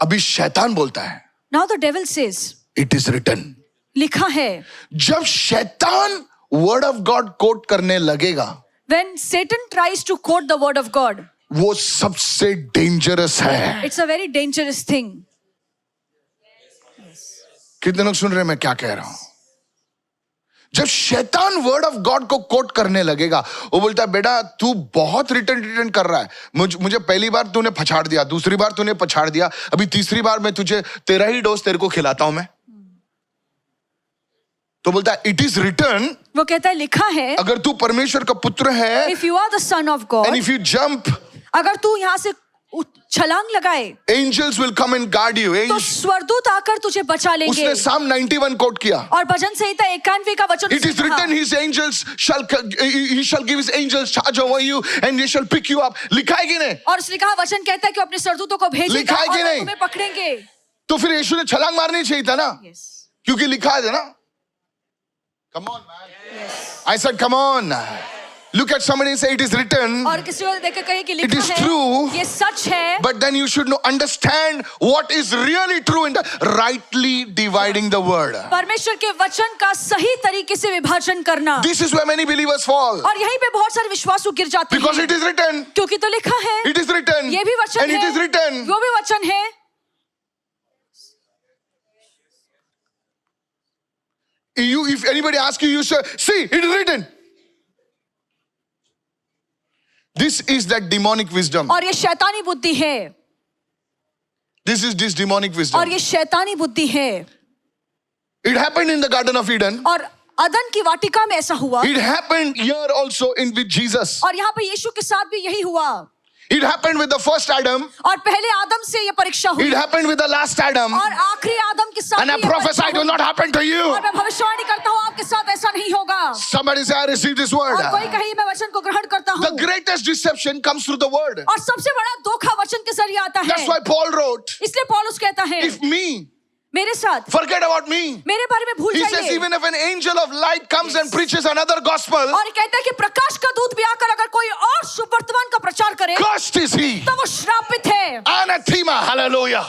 अभी शैतान बोलता है Now the devil says, it is written. लिखा है. जब शैतान वर्ड ऑफ गॉड कोट करने लगेगा, When Satan tries to quote the word of God, वो सबसे डेंजरस है. it's a very dangerous thing. कितने लोग सुन रहे हैं मैं क्या कह रहा हूं? जब शैतान वर्ड ऑफ गॉड को कोट करने लगेगा, वो बोलता है बेटा तू बहुत रिटर्न कर रहा है. मुझे पहली बार तूने पछाड़ दिया, दूसरी बार तूने पछाड़ दिया, अभी तीसरी बार मैं तुझे तेरा ही डोज तेरे को खिलाता हूं मैं. तो बोलता है इट इज रिटर्न. वो कहता है लिखा है. अगर तू परमेश्वर का पुत्र है, If you are the son of God, and if you jump, अगर तू यहाँ से छलांग लगाए, angels will come and guard you. तो स्वर्गदूत आकर तुझे बचा लेंगे. उसने Psalm 91 कोट किया. और भजन संहिता 91 का वचन It is written, his angels he shall give his angels charge over you and they shall pick you up. लिखा है कि नहीं? और उसने कहा वचन कहता है कि अपने स्वर्गदूतों को भेजेगा लिखा है कि और वो नहीं? तुम्हें पकड़ेंगे. तो फिर यीशु ने छलांग मारनी चाहिए था ना, Yes. क्योंकि लिखा है ना. Come on man. Yes. I said come on. Look at somebody and say it is written. और किसी को देख के कहे कि It लिखा is है. true. ये सच है. But then you should know, understand what is really true and rightly dividing the word. परमेश्वर के वचन का सही तरीके से विभाजन करना. This is where many believers fall. और यहीं पे बहुत सारे विश्वासु गिर जाते Because हैं. it is written. क्योंकि तो लिखा है. It is written. ये भी वचन And है. it is written. वो भी वचन है. If anybody asks you, you say, see, it is written. This is that demonic wisdom. और ये शैतानी बुद्धि है. This is this demonic wisdom. और ये शैतानी बुद्धि है. It happened in the Garden of Eden. और अदन की वाटिका में ऐसा हुआ. It happened here also with Jesus. और यहाँ पे यीशु के साथ भी यही हुआ. It happened with the first Adam. और पहले आदम से ये परीक्षा हुई. It happened with the last Adam. और आखिरी आदम के साथ And I भी ये prophesy परीक्षा it will हुई. not happen to you. और मैं भविष्यवाणी करता हूँ आपके साथ ऐसा नहीं होगा. Somebody say, I receive this word. और कोई कहे मैं वचन को ग्रहण करता The हूँ. greatest deception comes through the word. और सबसे बड़ा धोखा वचन के जरिए आता है. That's why Paul wrote, इसलिए पौलुस कहता है if me, मेरे साथ, forget about me. मेरे बारे में भूल He says, जाइए. even if an angel of light comes and preaches another gospel, और कहता है कि प्रकाश का दूत भी आकर अगर कोई और शुभ वर्तमान का प्रचार करे cursed is he. तो वो श्रापित है. Anathema, hallelujah.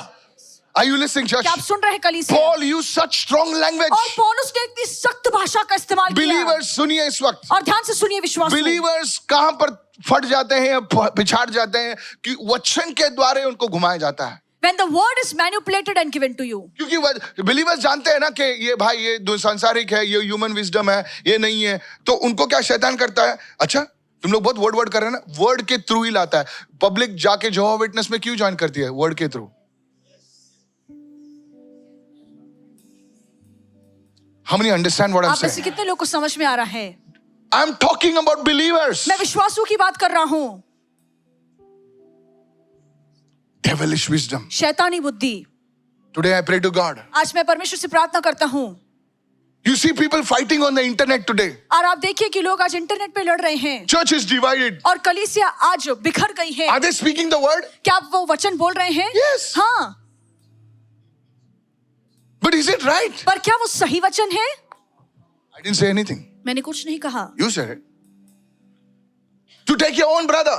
Are you listening, church? क्या आप सुन रहे हैं कलीसिया? Paul used such strong language. और पौलुस ने इतनी सख्त भाषा का इस्तेमाल किया। Believers, सुनिए इस वक्त। और ध्यान से सुनिए विश्वास। Believers कहां पर फट जाते हैं, पिछाड़ जाते हैं कि वचन के द्वारा उनको घुमाया जाता है। When the word is manipulated and given to you. क्योंकि बिलीवर्स जानते हैं ना कि ये भाई ये सांसारिक है, ये ह्यूमन विजडम है, ये नहीं है, तो उनको क्या शैतान करता है, अच्छा तुम लोग बहुत वर्ड कर रहे हैं ना, वर्ड के थ्रू ही लाता है। पब्लिक जाके जेहोवा विटनेस में क्यों ज्वाइन करती है? वर्ड के through. How many understand what I'm आप में से saying? कितने लोग को समझ में आ रहा है? I'm talking about believers. मैं विश्वासों की बात कर रहा हूं। Devilish wisdom. शैतानी बुद्धि। Today I pray to God. आज मैं परमेश्वर से प्रार्थना करता हूं। You see people fighting on the internet today. और आप देखिए कि लोग आज इंटरनेट पे लड़ रहे हैं। Church is divided. और कलीसिया आज बिखर गई है। Are they speaking the word? क्या आप वो वचन बोल रहे हैं? Yes. हाँ। But is it right? पर क्या वो सही वचन है? I didn't say anything. मैंने कुछ नहीं कहा। You said it. To take your own brother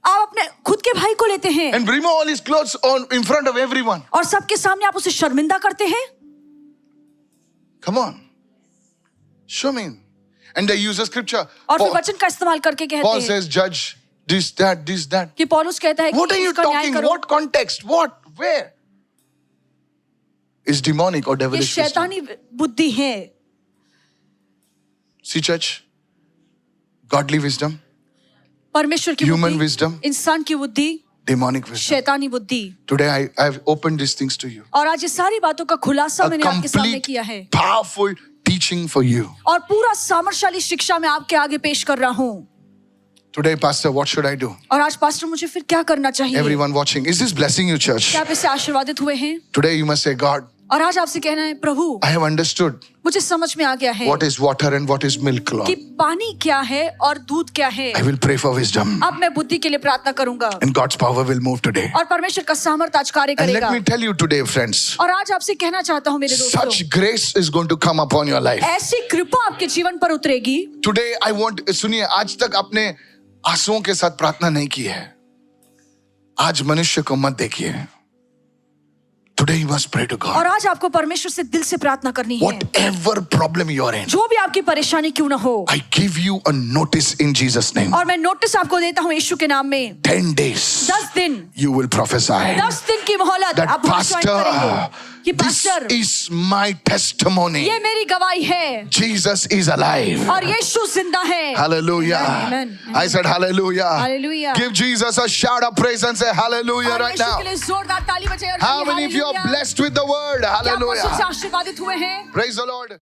आप अपने खुद के भाई को लेते हैं and remove all his clothes in front of everyone. और सबके सामने आप उसे शर्मिंदा करते हैं। Come on. Show me. And they use a scripture. और फिर वचन का इस्तेमाल करके कहते Paul हैं says, judge this, that. कि पौलुस कहता है कि What are you उसका न्याय talking? करो। What context? What? Where? Is demonic or ये devilish wisdom. शैतानी बुद्धि है। See, church, godly wisdom, परमेश्वर की Human बुद्धि, wisdom. इंसान की बुद्धि, demonic wisdom. शैतानी बुद्धि। Today I've opened these things to you. और आज ये सारी बातों का खुलासा A मैंने आपके सामने complete, किया है powerful teaching for you. और पूरा सामर्थशाली शिक्षा मैं आपके आगे पेश कर रहा हूँ। Today, Pastor, what should I do? और आज पास्टर मुझे फिर क्या करना चाहिए? Everyone watching, is this blessing you, church? क्या आप इससे आशीर्वादित हुए हैं? Today you must say, God, और आज आपसे कहना है प्रभु I have understood मुझे समझ में आ गया है what is water and what is milk, कि Lord. पानी क्या है और दूध क्या है। I will pray for wisdom अब मैं बुद्धि के लिए प्रार्थना करूंगा and God's power will move today. और परमेश्वर का सामर्थ आज कार्य And करेगा। let me tell you today, friends, और आज आपसे कहना चाहता हूँ मेरे दोस्तों, such grace is going to come upon your life. ऐसी कृपा आपके जीवन पर उतरेगी। Today I want, सुनिए, आज तक आपने आंसुओं के साथ प्रार्थना नहीं की है। आज मनुष्य को मत देखिए। Today you must pray to God. और आज आपको परमेश्वर से दिल से प्रार्थना करनी है। Whatever problem you are in, जो भी आपकी परेशानी क्यों ना हो, I give you a notice in Jesus' name. और मैं नोटिस आपको देता हूँ यीशु के नाम में। 10 days 10 दिन you will prophesy 10 दिन की मोहलत that आप भविष्यवाणी करेंगे कि this pastor is my testimony. ये मेरी गवाही है Jesus is alive. और यीशु जिंदा है। Hallelujah. Amen. I said hallelujah. Hallelujah. Give Jesus a shout of praise and say hallelujah और right यीशु now. के लिए जोरदार ताली बजाइए और How कहिए many of you are hallelujah। blessed with the word? क्या आप वचन से Hallelujah. आशीर्वादित हुए हैं? Praise the Lord.